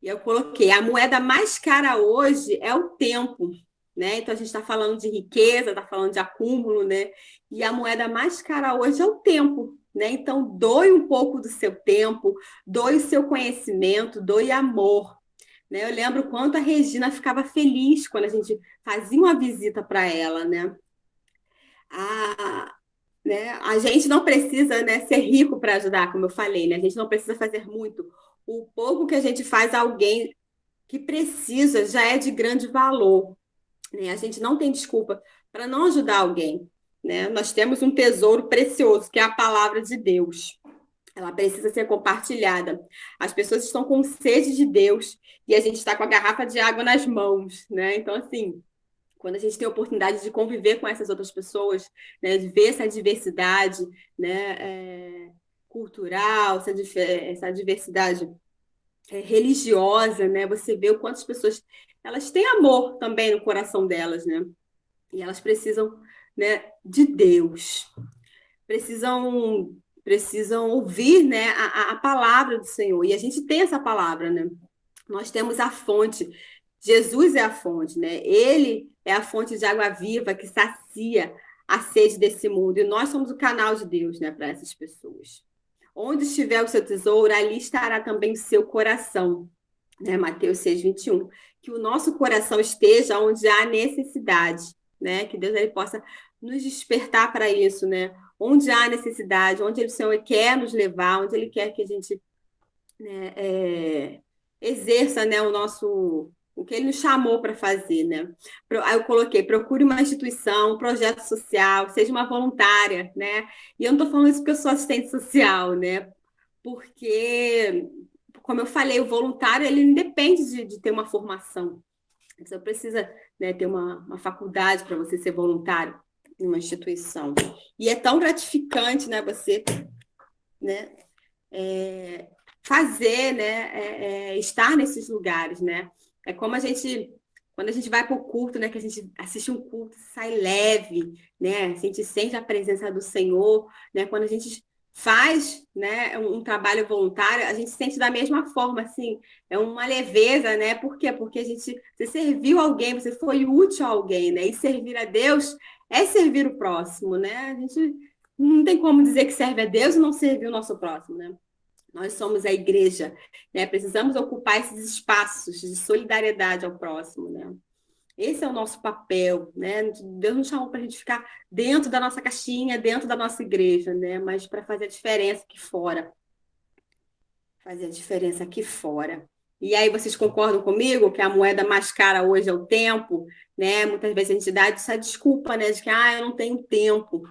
E eu coloquei, a moeda mais cara hoje é o tempo, né? Então a gente está falando de riqueza, está falando de acúmulo, né? E a moeda mais cara hoje é o tempo, né? Então doe um pouco do seu tempo, doe o seu conhecimento, doe amor. Né? Eu lembro quanto a Regina ficava feliz quando a gente fazia uma visita para ela, né? A gente não precisa, né, ser rico para ajudar, como eu falei, né? A gente não precisa fazer muito. O pouco que a gente faz a alguém que precisa já é de grande valor, né? A gente não tem desculpa para não ajudar alguém, né? Nós temos um tesouro precioso, que é a palavra de Deus. Ela precisa ser compartilhada. As pessoas estão com sede de Deus e a gente está com a garrafa de água nas mãos, né? Então, assim, quando a gente tem a oportunidade de conviver com essas outras pessoas, né, de ver essa diversidade, né, cultural, essa diversidade religiosa, né? Você vê o quanto as pessoas elas têm amor também no coração delas, né? E elas precisam, né, de Deus. Precisam ouvir, né, a palavra do Senhor. E a gente tem essa palavra, né? Nós temos a fonte. Jesus é a fonte, né? Ele é a fonte de água viva que sacia a sede desse mundo. E nós somos o canal de Deus, né, para essas pessoas. Onde estiver o seu tesouro, ali estará também o seu coração. Né? Mateus 6:21. Que o nosso coração esteja onde há necessidade, né? Que Deus ele possa nos despertar para isso, né? Onde há necessidade, onde o Senhor quer nos levar, onde Ele quer que a gente, né, exerça, né, o que Ele nos chamou para fazer, né? Aí eu coloquei, procure uma instituição, um projeto social, seja uma voluntária, né? E eu não estou falando isso porque eu sou assistente social, né? Porque, como eu falei, o voluntário, ele independe de ter uma formação. Você precisa, né, ter uma faculdade para você ser voluntário em uma instituição. E é tão gratificante, né, você, né, fazer, né, estar nesses lugares, né? É como quando a gente vai para o culto, né, que a gente assiste um culto, sai leve, né? A gente sente a presença do Senhor, né? Quando a gente faz, né, um trabalho voluntário, a gente sente da mesma forma, assim, é uma leveza, né? Por quê? Porque você serviu alguém, você foi útil a alguém, né? E servir a Deus é servir o próximo, né? A gente Não tem como dizer que serve a Deus e não servir o nosso próximo, né? Nós somos a igreja, né? Precisamos ocupar esses espaços de solidariedade ao próximo, né? Esse é o nosso papel, né? Deus nos chamou para a gente ficar dentro da nossa caixinha, dentro da nossa igreja, né? Mas para fazer a diferença aqui fora. Fazer a diferença aqui fora. E aí vocês concordam comigo que a moeda mais cara hoje é o tempo, né? Muitas vezes a gente dá essa desculpa, né? De que eu não tenho tempo.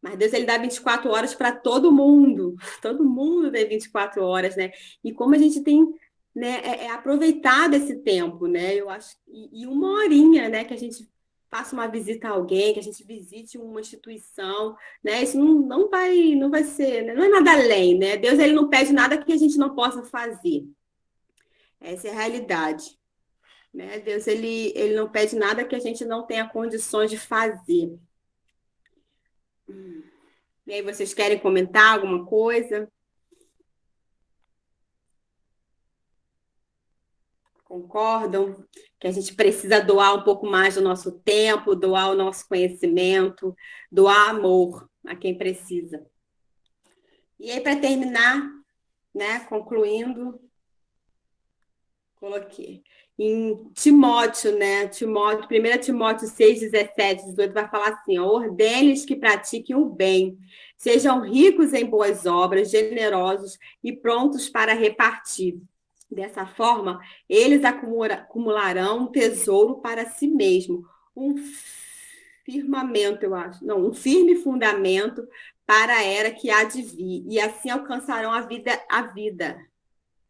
Mas Deus, ele dá 24 horas para todo mundo. Todo mundo tem 24 horas, né? E como a gente tem, né, aproveitado esse tempo, né? Eu acho, e uma horinha, né, que a gente faça uma visita a alguém, que a gente visite uma instituição, né? Isso não vai ser, né? Não é nada além, né? Deus, ele não pede nada que a gente não possa fazer. Essa é a realidade, né? Deus, ele não pede nada que a gente não tenha condições de fazer. E aí, vocês querem comentar alguma coisa? Concordam que a gente precisa doar um pouco mais do nosso tempo, doar o nosso conhecimento, doar amor a quem precisa. E aí, para terminar, né, concluindo, coloquei em Timóteo, né? 1 Timóteo 6, 17, 18, vai falar assim: ordene-lhes que pratiquem o bem, sejam ricos em boas obras, generosos e prontos para repartir. Dessa forma, eles acumularão um tesouro para si mesmo, um firmamento, eu acho, não, um firme fundamento para a era que há de vir, e assim alcançarão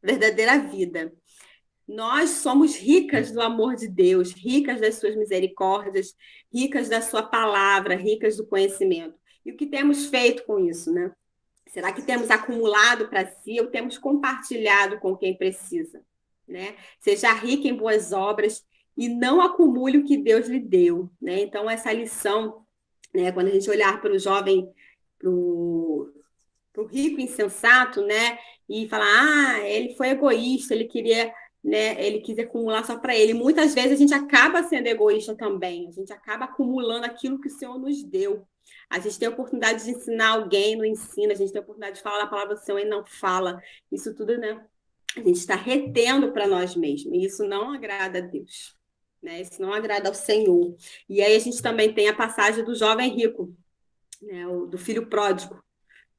verdadeira vida. Nós somos ricas do amor de Deus, ricas das suas misericórdias, ricas da sua palavra, ricas do conhecimento. E o que temos feito com isso, né? Será que temos acumulado para si ou temos compartilhado com quem precisa, né? Seja rica em boas obras e não acumule o que Deus lhe deu, né? Então, essa lição, né, quando a gente olhar para o jovem, para o rico insensato, né, e falar, ele foi egoísta, ele queria, né, ele quis acumular só para ele. Muitas vezes a gente acaba sendo egoísta também, a gente acaba acumulando aquilo que o Senhor nos deu. A gente tem a oportunidade de ensinar alguém, não ensina, a gente tem a oportunidade de falar a palavra do Senhor e não fala. Isso tudo, né, a gente está retendo para nós mesmos, e isso não agrada a Deus, né, isso não agrada ao Senhor. E aí a gente também tem a passagem do jovem rico, né, do filho pródigo,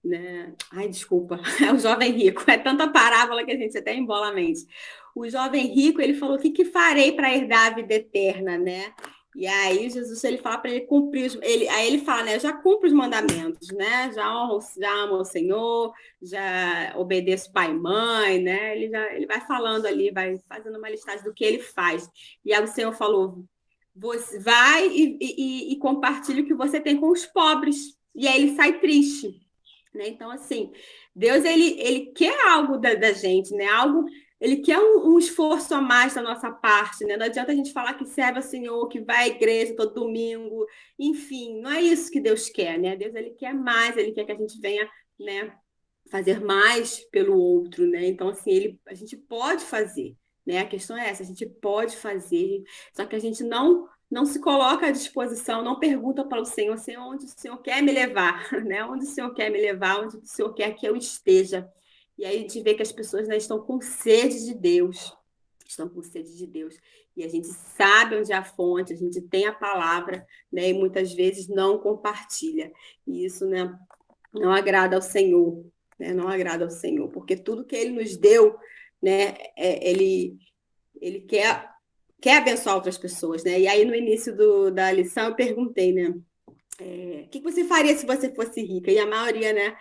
né? Ai, desculpa, é o jovem rico, é tanta parábola que a gente até embola a mente. O jovem rico, ele falou: o que farei para herdar a vida eterna, né? E aí Jesus, ele fala para ele cumprir, aí ele fala, né, eu já cumpro os mandamentos, né, já amo o Senhor, já obedeço pai e mãe, né, ele vai falando ali, vai fazendo uma listagem do que ele faz. E aí o Senhor falou: você vai e compartilha o que você tem com os pobres. E aí ele sai triste, né? Então, assim, Deus, ele quer algo da gente, né? Algo, ele quer um esforço a mais da nossa parte, né? Não adianta a gente falar que serve ao Senhor, que vai à igreja todo domingo, enfim, não é isso que Deus quer, né? Deus, ele quer mais, ele quer que a gente venha, né, fazer mais pelo outro, né? Então, assim, a gente pode fazer, né? A questão é essa, a gente pode fazer, só que a gente não se coloca à disposição, não pergunta para o Senhor, Senhor, onde o Senhor quer me levar, né? Onde o Senhor quer me levar, onde o Senhor quer que eu esteja. E aí a gente vê que as pessoas, né, estão com sede de Deus, estão com sede de Deus. E a gente sabe onde é a fonte, a gente tem a palavra, né? E muitas vezes não compartilha. E isso, né, não agrada ao Senhor, né? Não agrada ao Senhor, porque tudo que Ele nos deu, né, Ele quer abençoar outras pessoas, né? E aí, no início da lição, eu perguntei, né? O que você faria se você fosse rica? E a maioria, né?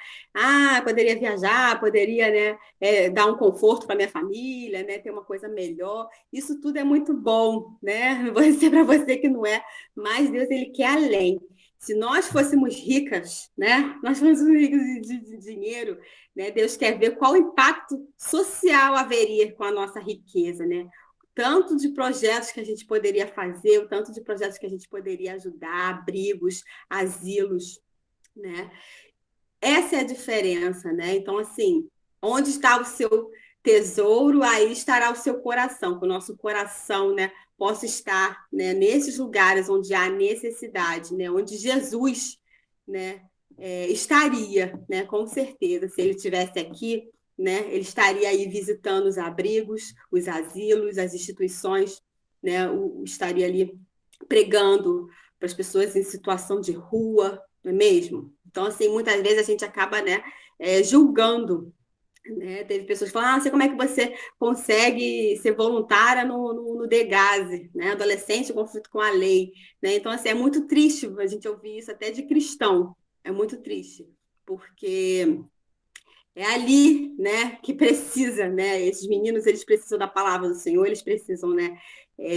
Poderia viajar, poderia, né, dar um conforto para minha família, né? Ter uma coisa melhor. Isso tudo é muito bom, né? Vou dizer para você que não é, mas Deus, ele quer além. Se nós fôssemos ricas, né? Nós fôssemos ricos de dinheiro, né? Deus quer ver qual impacto social haveria com a nossa riqueza, né? Tanto de projetos que a gente poderia fazer, o tanto de projetos que a gente poderia ajudar, abrigos, asilos, né? Essa é a diferença, né? Então, assim, onde está o seu tesouro, aí estará o seu coração, que o nosso coração, né, possa estar, né, nesses lugares onde há necessidade, né, onde Jesus, né, estaria, né, com certeza, se ele estivesse aqui, né, ele estaria aí visitando os abrigos, os asilos, as instituições, né, estaria ali pregando para as pessoas em situação de rua, não é mesmo? Então, assim, muitas vezes a gente acaba, né, julgando, né? Teve pessoas que falaram, não sei como é que você consegue ser voluntária no Degase, né? Adolescente em conflito com a lei, né? Então, assim, é muito triste a gente ouvir isso até de cristão, é muito triste, porque é ali, né, que precisa, né? Esses meninos, eles precisam da palavra do Senhor, eles precisam, né,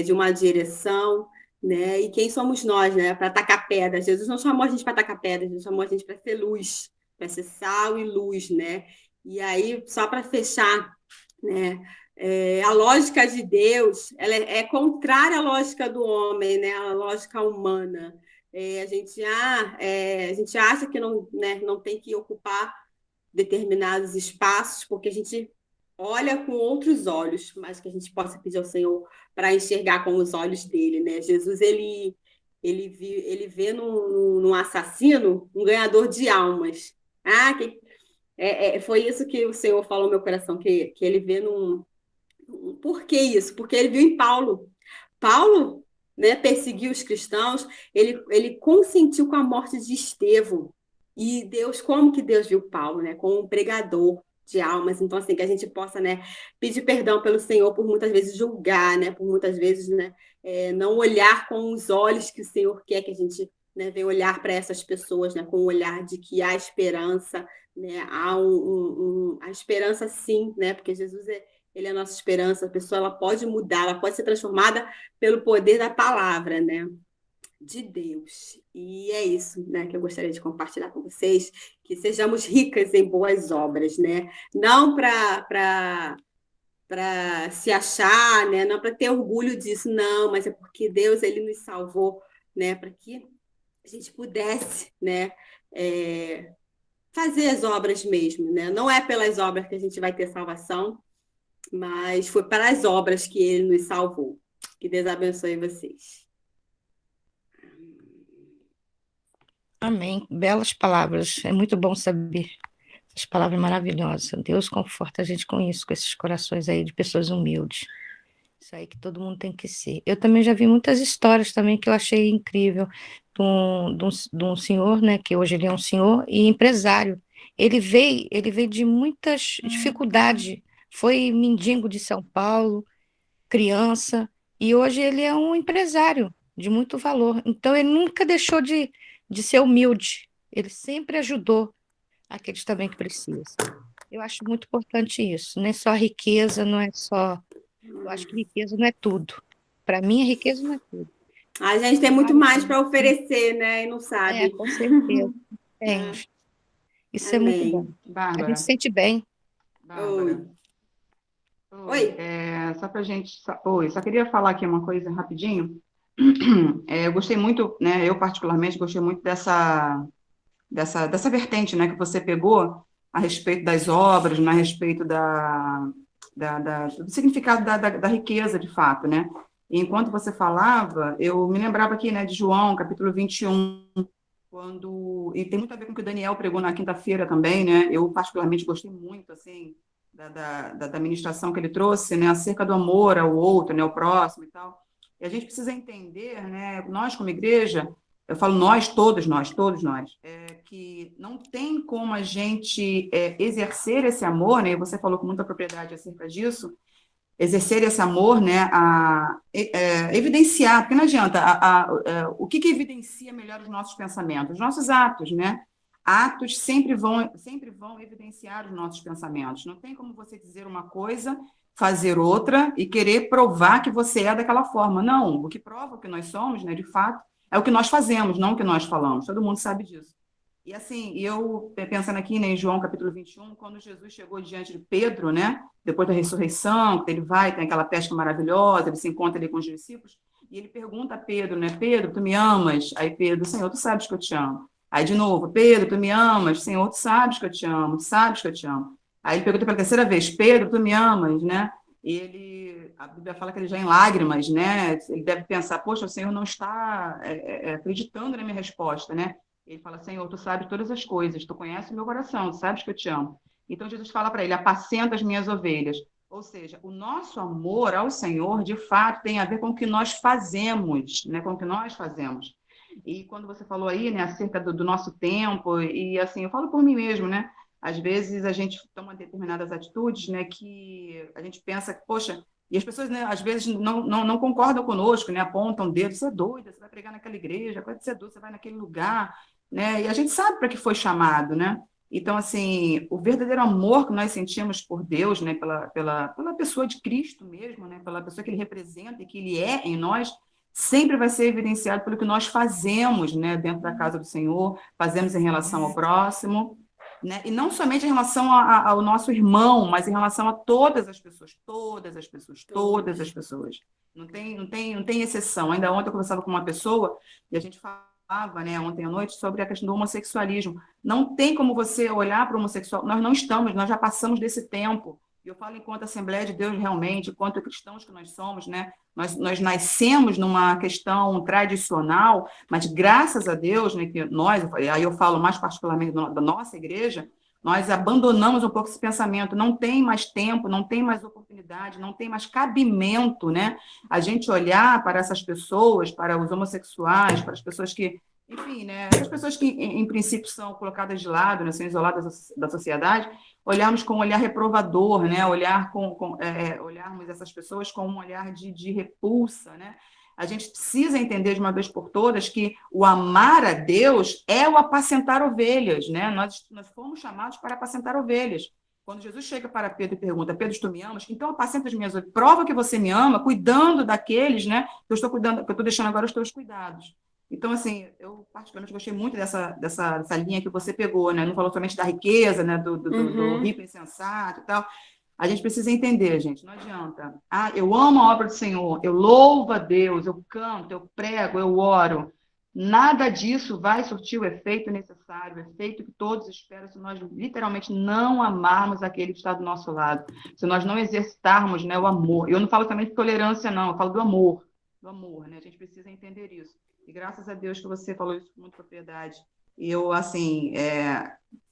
de uma direção, né? E quem somos nós, né, para tacar pedra? Jesus não chamou a gente para tacar pedra, Jesus chamou a gente para ser luz, para ser sal e luz, né? E aí, só para fechar, né? A lógica de Deus, ela é contrária à lógica do homem, né? A lógica humana. A gente acha que não, né, não tem que ocupar determinados espaços, porque a gente olha com outros olhos, mas que a gente possa pedir ao Senhor para enxergar com os olhos dele, né? Jesus, ele vê num assassino um ganhador de almas. Foi isso que o Senhor falou no meu coração, que ele vê num... Por que isso? Porque ele viu em Paulo. Paulo, né, perseguiu os cristãos, ele consentiu com a morte de Estevão. E Deus, como que Deus viu Paulo, né, como um pregador de almas? Então, assim, que a gente possa, né, pedir perdão pelo Senhor por muitas vezes julgar, né, por muitas vezes, né, não olhar com os olhos que o Senhor quer que a gente, né, venha olhar para essas pessoas, né, com o olhar de que há esperança, né, a esperança sim, né, porque Jesus ele é a nossa esperança, a pessoa ela pode mudar, ela pode ser transformada pelo poder da palavra, né? De Deus. E é isso, né, que eu gostaria de compartilhar com vocês, que sejamos ricas em boas obras, né? Não para se achar, né? Não para ter orgulho disso, não, mas é porque Deus ele nos salvou, né? Para que a gente pudesse, né? Fazer as obras mesmo, né? Não é pelas obras que a gente vai ter salvação, mas foi para as obras que ele nos salvou. Que Deus abençoe vocês. Amém. Belas palavras. É muito bom saber essas palavras maravilhosas. Deus conforta a gente com isso, com esses corações aí de pessoas humildes. Isso aí que todo mundo tem que ser. Eu também já vi muitas histórias também que eu achei incrível de um senhor, né, que hoje ele é um senhor e empresário. Ele veio de muitas dificuldades. Foi mendigo de São Paulo, criança, e hoje ele é um empresário de muito valor. Então, ele nunca deixou de ser humilde. Ele sempre ajudou aqueles também que precisam. Eu acho muito importante isso. Não é só riqueza, não é só. Eu acho que riqueza não é tudo. Para mim, a riqueza não é tudo. A gente tem muito mais para oferecer, né? E não sabe. Com certeza. Temos. Isso é muito bom. Amém. A Bárbara, gente se sente bem. Bárbara. Oi. Só pra gente. Oi, só queria falar aqui uma coisa rapidinho. Eu gostei muito, né? Eu particularmente gostei muito dessa vertente, né, que você pegou a respeito das obras, né, a respeito do significado da riqueza, de fato, né? E enquanto você falava, eu me lembrava aqui, né, de João, capítulo 21, e tem muito a ver com o que o Daniel pregou na quinta-feira também, né? Eu particularmente gostei muito, assim, da ministração que ele trouxe, né, acerca do amor ao outro, né, ao próximo e tal. E a gente precisa entender, né, nós como igreja, eu falo nós, todos nós, que não tem como a gente exercer esse amor, né, e você falou com muita propriedade acerca disso, exercer esse amor, né, evidenciar, porque não adianta, o que evidencia melhor os nossos pensamentos? Os nossos atos, né? Atos sempre vão evidenciar os nossos pensamentos. Não tem como você dizer uma coisa, fazer outra e querer provar que você é daquela forma. Não, o que prova o que nós somos, né, de fato, é o que nós fazemos, não o que nós falamos. Todo mundo sabe disso. E assim, eu pensando aqui, né, em João capítulo 21, quando Jesus chegou diante de Pedro, né, depois da ressurreição, que ele vai, tem aquela pesca maravilhosa, ele se encontra ali com os discípulos, e ele pergunta a Pedro, né, Pedro, tu me amas? Aí Pedro, Senhor, tu sabes que eu te amo. Aí de novo, Pedro, tu me amas? Senhor, tu sabes que eu te amo, tu sabes que eu te amo. Aí ele pergunta pela terceira vez, Pedro, tu me amas, né? E a Bíblia fala que ele já em lágrimas, né? Ele deve pensar, poxa, o Senhor não está acreditando na minha resposta, né? Ele fala, Senhor, tu sabes todas as coisas, tu conheces o meu coração, tu sabes que eu te amo. Então Jesus fala para ele, apacenta as minhas ovelhas. Ou seja, o nosso amor ao Senhor, de fato, tem a ver com o que nós fazemos, né? Com o que nós fazemos. E quando você falou aí, né, acerca do nosso tempo, e assim, eu falo por mim mesmo, né? Às vezes a gente toma determinadas atitudes, né, que a gente pensa, poxa, e as pessoas, né, às vezes não concordam conosco, né, apontam o dedo, você é doida, você vai pregar naquela igreja, pode ser doida, você vai naquele lugar, né, e a gente sabe para que foi chamado, né? Então, assim, o verdadeiro amor que nós sentimos por Deus, né, pela pessoa de Cristo mesmo, né, pela pessoa que ele representa e que ele é em nós, sempre vai ser evidenciado pelo que nós fazemos, né, dentro da casa do Senhor, fazemos em relação ao próximo, né, e não somente em relação ao nosso irmão, mas em relação a todas as pessoas, todas as pessoas, todas as pessoas. Não tem exceção. Ainda ontem eu conversava com uma pessoa e a gente falava, né, ontem à noite, sobre a questão do homossexualismo. Não tem como você olhar para o homossexual, nós não estamos, nós já passamos desse tempo. E eu falo enquanto Assembleia de Deus realmente, enquanto cristãos que nós somos, né? Nós nascemos numa questão tradicional, mas graças a Deus, né, que nós, aí eu falo mais particularmente da nossa igreja, nós abandonamos um pouco esse pensamento, não tem mais tempo, não tem mais oportunidade, não tem mais cabimento, né? A gente olhar para essas pessoas, para os homossexuais, para as pessoas que, enfim, né, as pessoas que em princípio são colocadas de lado, né, são isoladas da sociedade, olharmos com um olhar reprovador, né? Olharmos essas pessoas com um olhar de repulsa, né? A gente precisa entender de uma vez por todas que o amar a Deus é o apacentar ovelhas, né? Nós fomos chamados para apacentar ovelhas. Quando Jesus chega para Pedro e pergunta, Pedro, tu me amas? Então apacenta as minhas ovelhas. Prova que você me ama, cuidando daqueles, né? Que eu estou cuidando, que eu estou deixando agora os teus cuidados. Então, assim, eu particularmente gostei muito dessa linha que você pegou, né? Não falou somente da riqueza, né? Do rico insensato e tal. A gente precisa entender, gente, não adianta. Ah, eu amo a obra do Senhor, eu louvo a Deus, eu canto, eu prego, eu oro. Nada disso vai surtir o efeito necessário, o efeito que todos esperam, se nós literalmente não amarmos aquele que está do nosso lado, se nós não exercitarmos, né, o amor. Eu não falo também de tolerância, não, eu falo do amor, né? A gente precisa entender isso. E graças a Deus que você falou isso com muita propriedade. E eu, assim,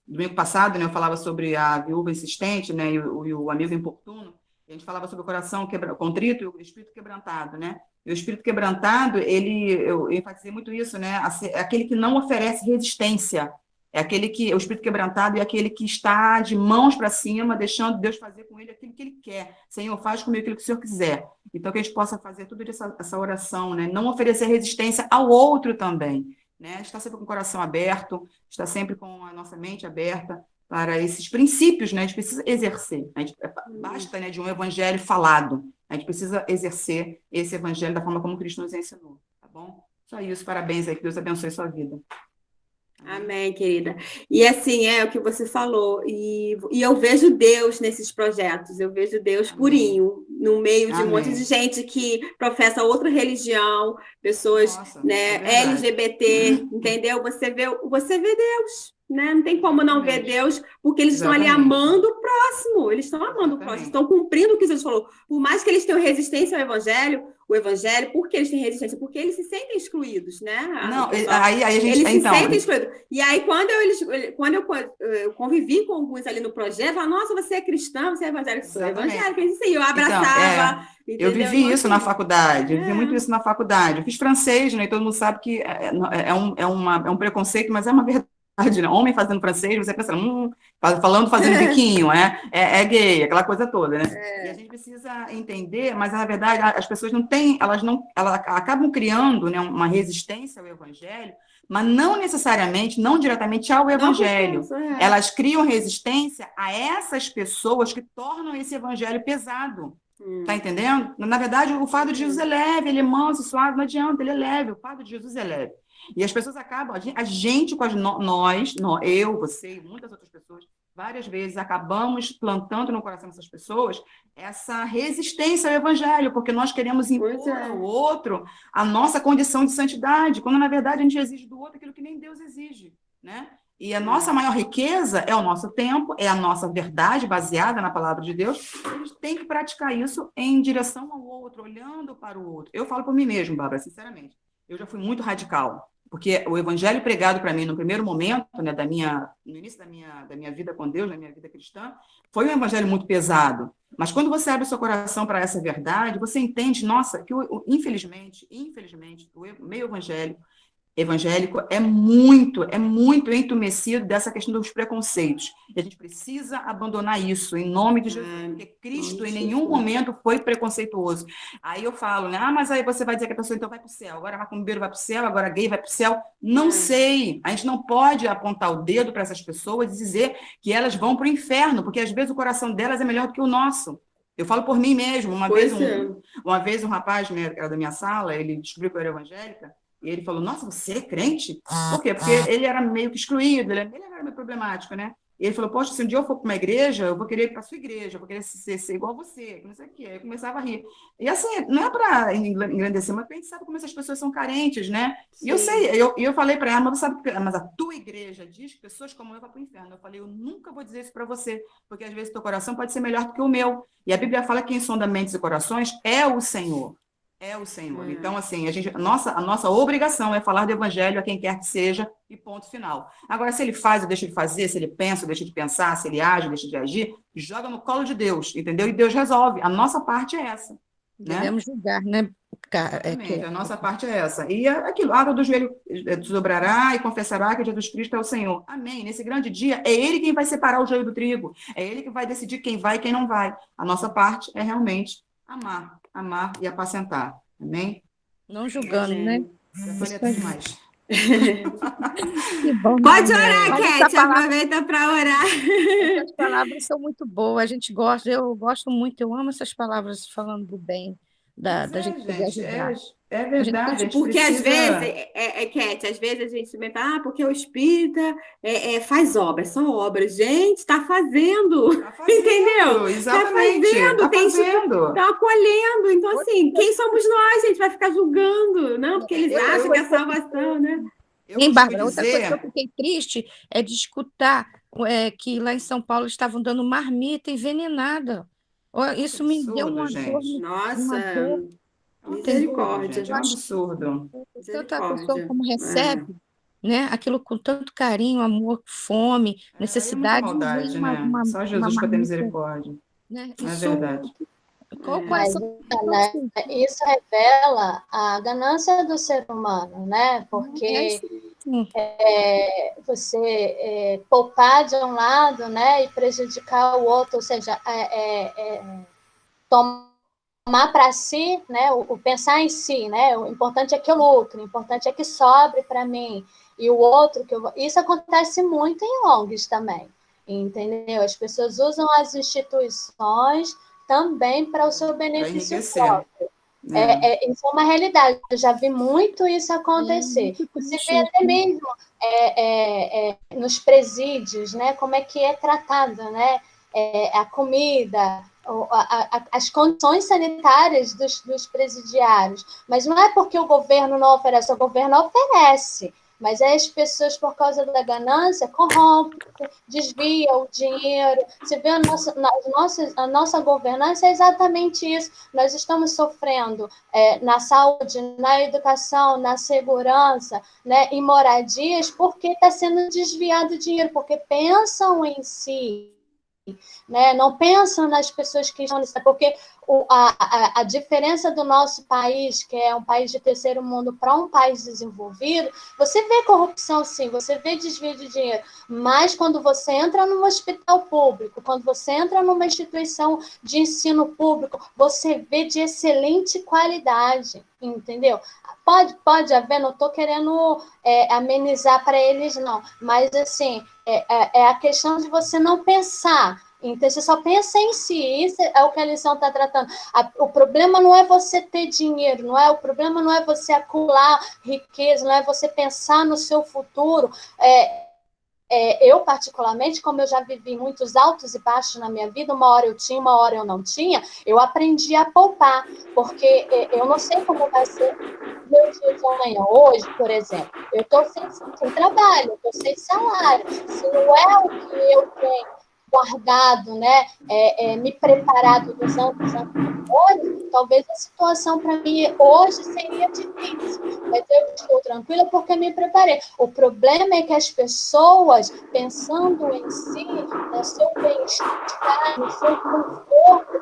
domingo passado, né, eu falava sobre a viúva insistente, né, e o amigo importuno, e a gente falava sobre o coração contrito e o espírito quebrantado, né? E o espírito quebrantado, eu enfatizei muito isso, né? É aquele que não oferece resistência. É aquele que, o espírito quebrantado é aquele que está de mãos para cima, deixando Deus fazer com ele aquilo que ele quer. Senhor, faz comigo aquilo que o Senhor quiser. Então, que a gente possa fazer tudo essa oração, né? Não oferecer resistência ao outro também, né? Estar sempre com o coração aberto, estar sempre com a nossa mente aberta para esses princípios, né? A gente precisa exercer. Basta, né, de um evangelho falado. A gente precisa exercer esse evangelho da forma como Cristo nos ensinou, tá bom? Só isso, parabéns aí, que Deus abençoe sua vida. Amém, querida. E assim, é o que você falou, e eu vejo Deus nesses projetos, eu vejo Deus purinho, no meio de um monte de gente que professa outra religião, pessoas, né, LGBT, entendeu? Você vê Deus, né? Não tem como não ver Deus, porque eles estão ali amando o próximo, eles estão amando o próximo, estão cumprindo o que Jesus falou. Por mais que eles tenham resistência ao evangelho, por que eles têm resistência? Porque eles se sentem excluídos, né? Não, aí a gente... Eles se sentem excluídos. E aí, quando eu convivi com alguns ali no projeto, eu falava, nossa, você é cristã, você é evangélico? Sou evangélica. Eu abraçava. Eu vivi isso na faculdade, eu vivi muito isso na faculdade. Eu fiz francês, né? E todo mundo sabe que é um preconceito, mas é uma verdade. Né? Homem fazendo francês, você pensa, fazendo biquinho, é gay, aquela coisa toda, né? E a gente precisa entender, mas na verdade as pessoas elas acabam criando, né, uma resistência ao evangelho, mas não necessariamente, não diretamente ao evangelho. Elas criam resistência a essas pessoas que tornam esse evangelho pesado. Tá entendendo? Na verdade, o fardo de Jesus é leve, ele é manso, suave, não adianta, ele é leve, o fardo de Jesus é leve. E as pessoas acabam, eu, você e muitas outras pessoas, várias vezes acabamos plantando no coração dessas pessoas essa resistência ao evangelho, porque nós queremos impor ao outro a nossa condição de santidade, quando na verdade a gente exige do outro aquilo que nem Deus exige, né? E a nossa maior riqueza é o nosso tempo, é a nossa verdade baseada na palavra de Deus. A gente tem que praticar isso em direção ao outro, olhando para o outro. Eu falo por mim mesmo, Bárbara, sinceramente. Eu já fui muito radical. porque o evangelho pregado para mim no primeiro momento, né, no início da minha vida com Deus, da minha vida cristã, foi um evangelho muito pesado. Mas quando você abre o seu coração para essa verdade, você entende, nossa, que infelizmente, o meio evangélico é muito entumecido dessa questão dos preconceitos. E a gente precisa abandonar isso, em nome de Jesus, porque Cristo em nenhum momento foi preconceituoso. Aí eu falo, né? Mas aí você vai dizer que a pessoa então vai para o céu, agora macumbeiro vai para o céu, agora gay vai para o céu. Não sei. A gente não pode apontar o dedo para essas pessoas e dizer que elas vão para o inferno, porque às vezes o coração delas é melhor do que o nosso. Eu falo por mim mesmo. Uma vez um rapaz, né, que era da minha sala, ele descobriu que eu era evangélica, e ele falou, nossa, você é crente? Por quê? Porque ele era meio que excluído, ele era meio problemático, né? E ele falou, poxa, se um dia eu for para uma igreja, eu vou querer ir para a sua igreja, eu vou querer ser igual a você, não sei o quê. Aí eu começava a rir. E assim, não é para engrandecer, mas a gente sabe como essas pessoas são carentes, né? Sim. E eu sei, eu falei para ela, mas você sabe, mas a tua igreja diz que pessoas como eu vão para o inferno. Eu falei, eu nunca vou dizer isso para você, porque às vezes teu coração pode ser melhor do que o meu. E a Bíblia fala que quem sonda mentes e corações é o Senhor. É o Senhor. Então, assim, a nossa obrigação é falar do evangelho a quem quer que seja e ponto final. Agora, se ele faz ou deixa de fazer, se ele pensa ou deixa de pensar, se ele age ou deixa de agir, joga no colo de Deus, entendeu? E Deus resolve. A nossa parte é essa. Devemos julgar, né? Exatamente, a nossa parte é essa. E aquilo, água do joelho dobrará e confessará que Jesus Cristo é o Senhor. Amém. Nesse grande dia, é Ele quem vai separar o joio do trigo. É Ele que vai decidir quem vai e quem não vai. A nossa parte é realmente amar e apacentar. Amém? Não julgando, né? Já falei até demais. Que bom, Pode né? orar, Kate, aproveita para orar. Essas palavras são muito boas, a gente gosta, eu gosto muito, eu amo essas palavras falando do bem, da gente poder Gente, ajudar. é verdade. A gente Porque precisa... às vezes, Kate, às vezes a gente se mete, porque o espírita faz obras, são obras. Gente, está fazendo, entendeu? Exatamente. Está fazendo, está acolhendo. Então, assim, quem somos nós, gente? Vai ficar julgando, não? Porque eles acham que é salvação, né? Bárbara, outra coisa que eu fiquei triste é de escutar que lá em São Paulo estavam dando marmita envenenada. Isso me deu uma dor. Nossa, misericórdia. É um absurdo. Tanta pessoa como recebe, né? Aquilo com tanto carinho, amor, fome, necessidade. É maldade, né? Só Jesus para ter misericórdia. Né? É verdade. Isso revela a ganância do ser humano, né? Porque você poupar de um lado, né, e prejudicar o outro, ou seja, tomar para si, né, o pensar em si, né? O importante é que eu lucre, o importante é que sobre para mim e o outro que isso acontece muito em ONGs também, entendeu? As pessoas usam as instituições também para o seu benefício próprio. Isso é uma realidade. Eu já vi muito isso acontecer. Você vê até mesmo nos presídios, né? Como é que é tratada, né? A comida, as condições sanitárias dos presidiários. Mas não é porque o governo não oferece, o governo oferece. Mas as pessoas, por causa da ganância, corrompem, desviam o dinheiro. Você vê a nossa governança é exatamente isso. Nós estamos sofrendo na saúde, na educação, na segurança, né, em moradias, porque está sendo desviado o dinheiro, porque pensam em si. Né? Não pensam nas pessoas que estão nisso, porque a diferença do nosso país, que é um país de terceiro mundo, para um país desenvolvido, você vê corrupção, sim, você vê desvio de dinheiro, mas quando você entra num hospital público, quando você entra numa instituição de ensino público, você vê de excelente qualidade, entendeu? Pode haver, não estou querendo amenizar para eles, não, mas assim, é a questão de você não pensar. Então, você só pensa em si, isso é o que a lição está tratando. O problema não é você ter dinheiro, o problema não é você acumular riqueza, não é você pensar no seu futuro. Eu, particularmente, como eu já vivi muitos altos e baixos na minha vida, uma hora eu tinha, uma hora eu não tinha, eu aprendi a poupar, porque eu não sei como vai ser meu dia de amanhã. Hoje, por exemplo, eu estou sem trabalho, eu estou sem salário. Se não é o que eu tenho guardado, né, me preparado dos anos anteriores, talvez a situação para mim hoje seria difícil, mas eu estou tranquila porque me preparei. O problema é que as pessoas, pensando em si, no seu bem-estar, no seu conforto,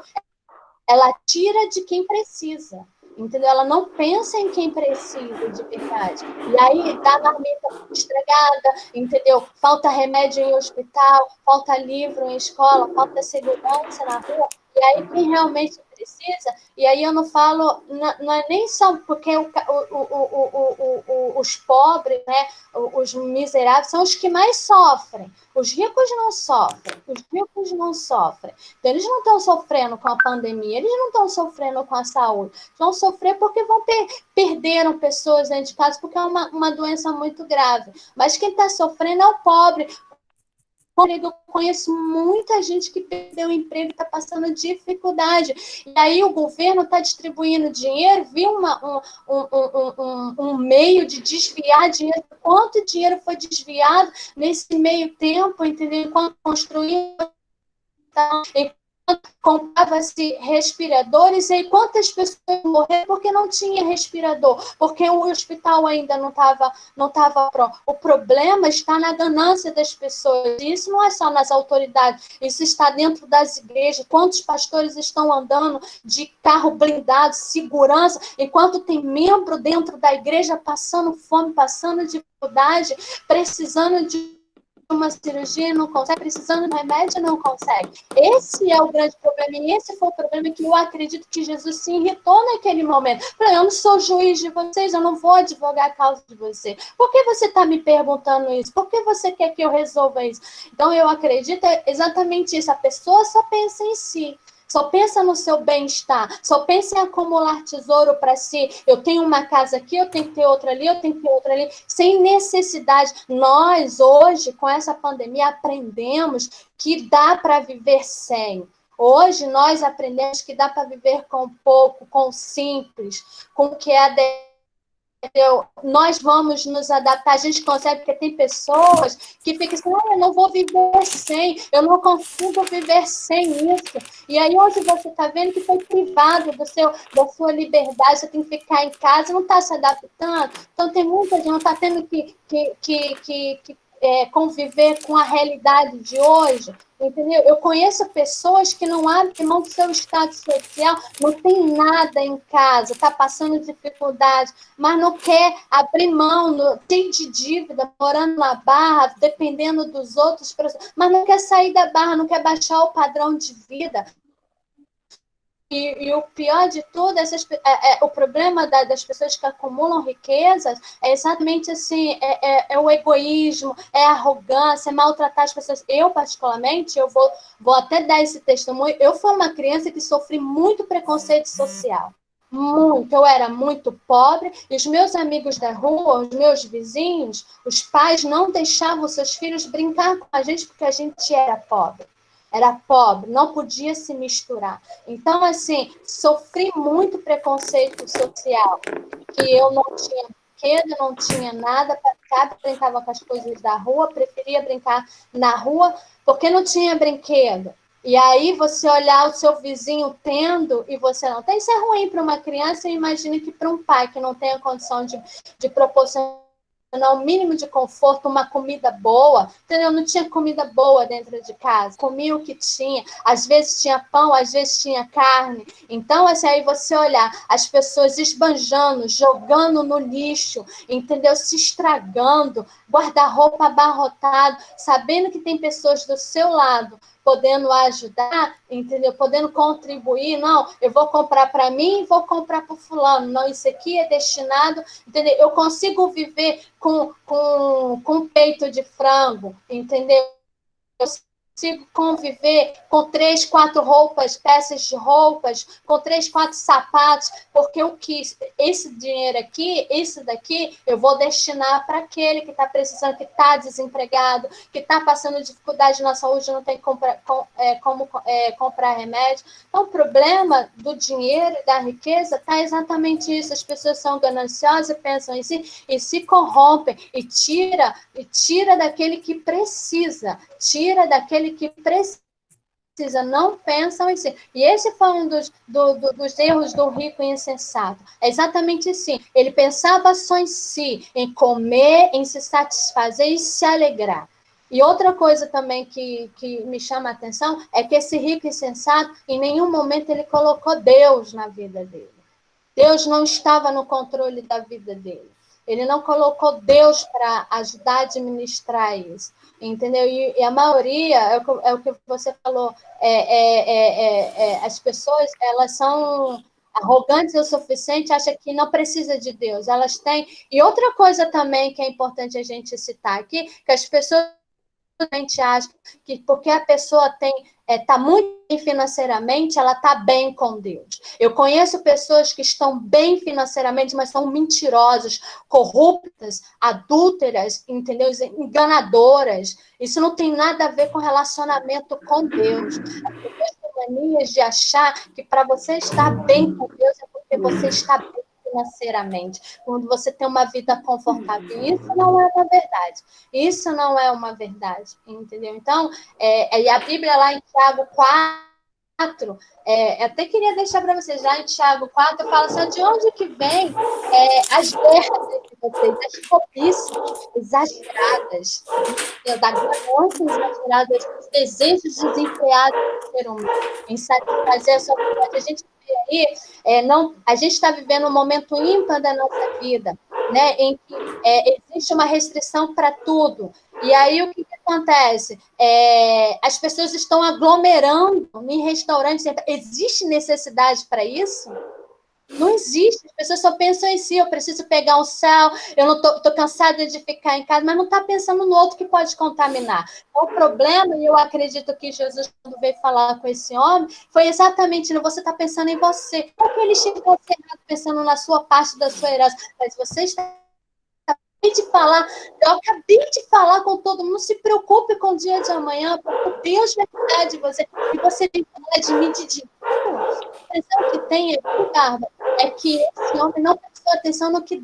ela tira de quem precisa, entendeu? Ela não pensa em quem precisa de verdade. E aí dá marmita estragada, entendeu? Falta remédio em hospital, falta livro em escola, falta segurança na rua. E aí quem realmente precisa, e aí eu não falo, não é nem só porque os pobres, né, os miseráveis, são os que mais sofrem. Os ricos não sofrem, os ricos não sofrem. Então, eles não estão sofrendo com a pandemia, eles não estão sofrendo com a saúde. Vão sofrer porque perderam pessoas dentro de casa, porque é uma doença muito grave. Mas quem está sofrendo é o pobre. Eu conheço muita gente que perdeu o emprego e está passando dificuldade. E aí o governo está distribuindo dinheiro, viu um meio de desviar dinheiro. Quanto dinheiro foi desviado nesse meio tempo, entendeu? Enquanto construía, comprava-se respiradores, e quantas pessoas morreram porque não tinha respirador, porque o hospital ainda não estava pronto. O problema está na ganância das pessoas. E isso não é só nas autoridades, isso está dentro das igrejas. Quantos pastores estão andando de carro blindado, segurança, enquanto tem membro dentro da igreja passando fome, passando dificuldade, precisando de uma cirurgia, não consegue, precisando de remédio, não consegue. Esse é o grande problema, e esse foi o problema que eu acredito que Jesus se irritou naquele momento. Eu não sou juiz de vocês, eu não vou advogar a causa de você. Por que você está me perguntando isso? Por que você quer que eu resolva isso? Então, eu acredito exatamente isso. A pessoa só pensa em si. Só pensa no seu bem-estar, só pensa em acumular tesouro para si. Eu tenho uma casa aqui, eu tenho que ter outra ali, eu tenho que ter outra ali, sem necessidade. Nós, hoje, com essa pandemia, aprendemos que dá para viver sem. Hoje, nós aprendemos que dá para viver com pouco, com o simples, com o que é nós vamos nos adaptar, a gente consegue, porque tem pessoas que ficam assim, eu não vou viver sem, eu não consigo viver sem isso. E aí hoje você está vendo que foi privado da sua liberdade, você tem que ficar em casa, não está se adaptando. Então tem muita gente, não está tendo que conviver com a realidade de hoje, entendeu? Eu conheço pessoas que não abrem mão do seu estado social, não tem nada em casa, está passando dificuldade, mas não quer abrir mão, tem de dívida, morando na Barra, dependendo dos outros, mas não quer sair da Barra, não quer baixar o padrão de vida. E o pior de tudo, o problema das pessoas que acumulam riquezas é exatamente assim, é o egoísmo, é a arrogância, é maltratar as pessoas. Eu, particularmente, eu vou até dar esse testemunho, eu fui uma criança que sofri muito preconceito social. Muito, eu era muito pobre, e os meus amigos da rua, os meus vizinhos, os pais não deixavam seus filhos brincar com a gente porque a gente era pobre. Era pobre, não podia se misturar. Então, assim, sofri muito preconceito social, que eu não tinha brinquedo, não tinha nada para brincar, brincava com as coisas da rua, preferia brincar na rua, porque não tinha brinquedo. E aí você olhar o seu vizinho tendo e você não tem, isso é ruim para uma criança, e imagine que para um pai que não tem a condição de proporcionar o mínimo de conforto, uma comida boa, entendeu? Não tinha comida boa dentro de casa, comia o que tinha, às vezes tinha pão, às vezes tinha carne. Então, assim, aí você olhar as pessoas esbanjando, jogando no lixo, entendeu? Se estragando, guarda-roupa abarrotado, sabendo que tem pessoas do seu lado podendo ajudar, entendeu? Podendo contribuir, não, eu vou comprar para mim e vou comprar para o fulano, não, isso aqui é destinado, entendeu? Eu consigo viver com peito de frango, entendeu? Eu consigo conviver com 3, 4 roupas, peças de roupas, com 3, 4 sapatos, porque eu quis esse dinheiro aqui, esse daqui, eu vou destinar para aquele que está precisando, que está desempregado, que está passando dificuldade na saúde, não tem como comprar remédio. Então, o problema do dinheiro e da riqueza está exatamente isso. As pessoas são gananciosas, pensam em si e se corrompem e tira daquele que precisa, tira daquele que precisa. não pensam em si. E esse foi um dos erros do rico insensato. É exatamente assim. Ele pensava só em si, em comer, em se satisfazer e se alegrar. E outra coisa também que me chama a atenção é que esse rico insensato, em nenhum momento ele colocou Deus na vida dele. Deus não estava no controle da vida dele. Ele não colocou Deus para ajudar a administrar isso, entendeu? E a maioria, é o que você falou, as pessoas, elas são arrogantes o suficiente, acham que não precisa de Deus. Elas têm... E outra coisa também que é importante a gente citar aqui, que as pessoas acham que porque a pessoa está muito bem financeiramente, ela está bem com Deus. Eu conheço pessoas que estão bem financeiramente, mas são mentirosas, corruptas, adúlteras, entendeu? Enganadoras. Isso não tem nada a ver com relacionamento com Deus. As pessoas têm manias de achar que para você estar bem com Deus é porque você está bem financeiramente, quando você tem uma vida confortável. E isso não é uma verdade. Isso não é uma verdade, entendeu? Então, e a Bíblia lá em Tiago 4, até queria deixar para vocês, lá em Tiago 4, fala assim, de onde que vem as guerras entre vocês, as cobiças exageradas, da ganância exagerada, dos desejos desenfreados do ser humano, em satisfazer a sua vontade. A gente vê aí, a gente está vivendo um momento ímpar da nossa vida, né, em que existe uma restrição para tudo. E aí, o que acontece? As pessoas estão aglomerando em restaurantes. Existe necessidade para isso? Não existe. As pessoas só pensam em si. Eu preciso pegar um sal, eu não estou cansada de ficar em casa, mas não está pensando no outro que pode contaminar. O problema, e eu acredito que Jesus, quando veio falar com esse homem, foi exatamente, você está pensando em você. Não que ele chegou a ser pensando na sua parte da sua herança, mas você está eu acabei de falar com todo mundo, não se preocupe com o dia de amanhã, porque Deus vai cuidar de você, e você tem que falar de mim de dinheiro. A impressão que tem aqui, Carla, é que esse homem não prestou atenção no que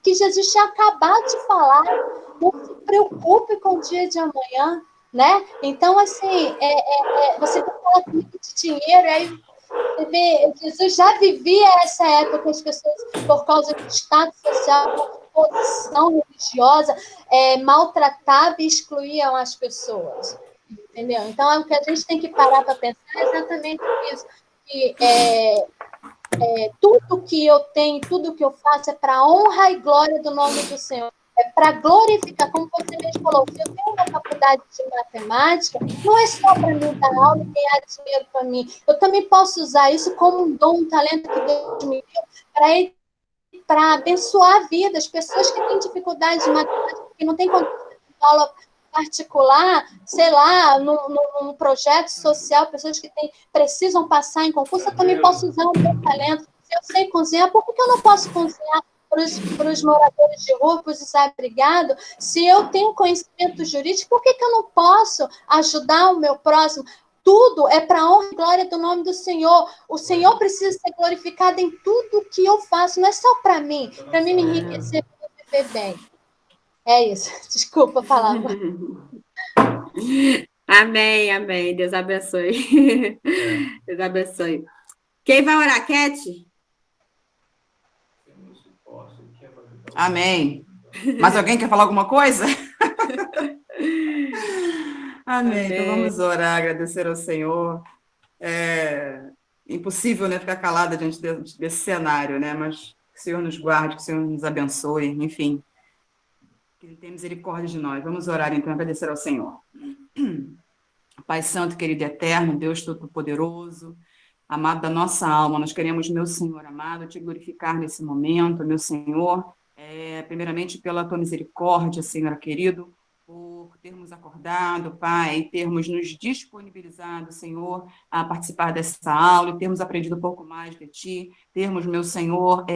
que Jesus tinha acabado de falar. Não se preocupe com o dia de amanhã, né? Então, assim, você vai falar comigo de dinheiro, aí você vê, Jesus já vivia essa época, as pessoas, por causa do status social, posição religiosa, maltratava e excluíam as pessoas, entendeu? Então, o que a gente tem que parar para pensar é exatamente isso, que tudo que eu tenho, tudo que eu faço é para a honra e glória do nome do Senhor, é para glorificar, como você mesmo falou, se eu tenho uma faculdade de matemática, não é só para mim dar aula e ganhar dinheiro para mim, eu também posso usar isso como um dom, um talento que Deus me deu para abençoar a vida. As pessoas que têm dificuldade de matemática, que não têm condição de aula particular, sei lá, num projeto social, pessoas que precisam passar em concurso, eu também posso usar o meu talento. Se eu sei cozinhar, por que eu não posso cozinhar para os moradores de rua, para os desabrigados? Se eu tenho conhecimento jurídico, por que eu não posso ajudar o meu próximo? Tudo é para a honra e glória do nome do Senhor. O Senhor precisa ser glorificado em tudo que eu faço, não é só para mim me enriquecer, para viver bem. É isso. Desculpa a palavra. Amém, amém. Deus abençoe. Deus abençoe. Quem vai orar, Cat? Amém. Mais alguém quer falar alguma coisa? Amém. Então vamos orar, agradecer ao Senhor. É impossível, né, ficar calada diante desse cenário, né? Mas que o Senhor nos guarde, que o Senhor nos abençoe, enfim. Que Ele tenha misericórdia de nós. Vamos orar, então, agradecer ao Senhor. Pai Santo, querido e eterno, Deus Todo-Poderoso, amado da nossa alma, nós queremos, meu Senhor amado, te glorificar nesse momento, meu Senhor, primeiramente pela tua misericórdia, Senhor querido, por termos acordado, Pai, termos nos disponibilizado, Senhor, a participar dessa aula e termos aprendido um pouco mais de Ti, termos, meu Senhor,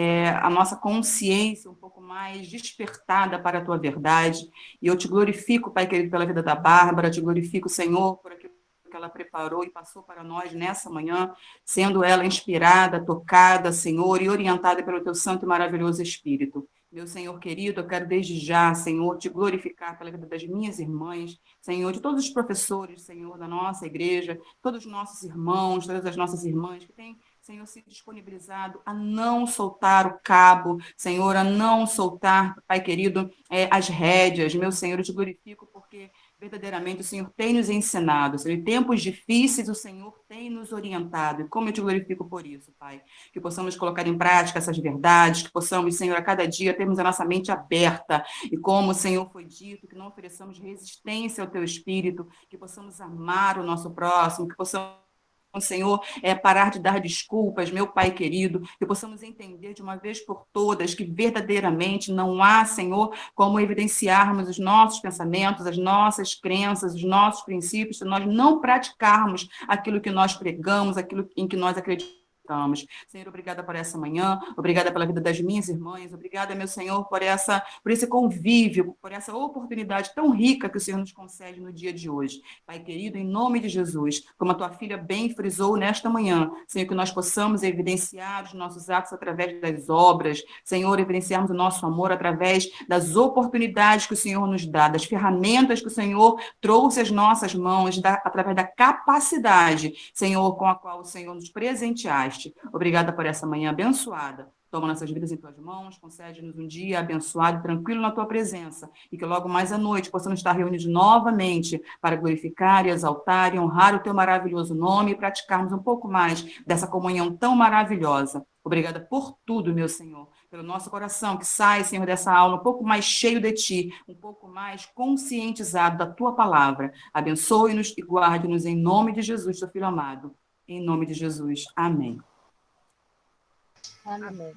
a nossa consciência um pouco mais despertada para a Tua verdade. E eu te glorifico, Pai querido, pela vida da Bárbara, te glorifico, Senhor, por aquilo que ela preparou e passou para nós nessa manhã, sendo ela inspirada, tocada, Senhor, e orientada pelo Teu santo e maravilhoso Espírito. Meu Senhor querido, eu quero desde já, Senhor, te glorificar pela vida das minhas irmãs, Senhor, de todos os professores, Senhor, da nossa igreja, todos os nossos irmãos, todas as nossas irmãs que têm, Senhor, se disponibilizado a não soltar o cabo, Senhor, a não soltar, Pai querido, as rédeas. Meu Senhor, eu te glorifico porque verdadeiramente o Senhor tem nos ensinado, Senhor, em tempos difíceis o Senhor tem nos orientado, e como eu te glorifico por isso, Pai, que possamos colocar em prática essas verdades, que possamos, Senhor, a cada dia termos a nossa mente aberta, e como o Senhor foi dito, que não ofereçamos resistência ao Teu Espírito, que possamos amar o nosso próximo, que possamos, Senhor, parar de dar desculpas, meu Pai querido, que possamos entender de uma vez por todas que verdadeiramente não há, Senhor, como evidenciarmos os nossos pensamentos, as nossas crenças, os nossos princípios, se nós não praticarmos aquilo que nós pregamos, aquilo em que nós acreditamos. Senhor, obrigada por essa manhã, obrigada pela vida das minhas irmãs, obrigada, meu Senhor, por esse convívio, por essa oportunidade tão rica que o Senhor nos concede no dia de hoje. Pai querido, em nome de Jesus, como a tua filha bem frisou nesta manhã, Senhor, que nós possamos evidenciar os nossos atos através das obras, Senhor, evidenciarmos o nosso amor através das oportunidades que o Senhor nos dá, das ferramentas que o Senhor trouxe às nossas mãos, através da capacidade, Senhor, com a qual o Senhor nos presenteaste. Obrigada por essa manhã abençoada. Toma nossas vidas em tuas mãos, concede-nos um dia abençoado e tranquilo na tua presença, e que logo mais à noite possamos estar reunidos novamente para glorificar e exaltar e honrar o teu maravilhoso nome e praticarmos um pouco mais dessa comunhão tão maravilhosa. Obrigada por tudo, meu Senhor, pelo nosso coração que sai, Senhor, dessa aula um pouco mais cheio de ti, um pouco mais conscientizado da tua palavra. Abençoe-nos e guarde-nos em nome de Jesus, teu filho amado. Em nome de Jesus. Amém. Amém. Amém.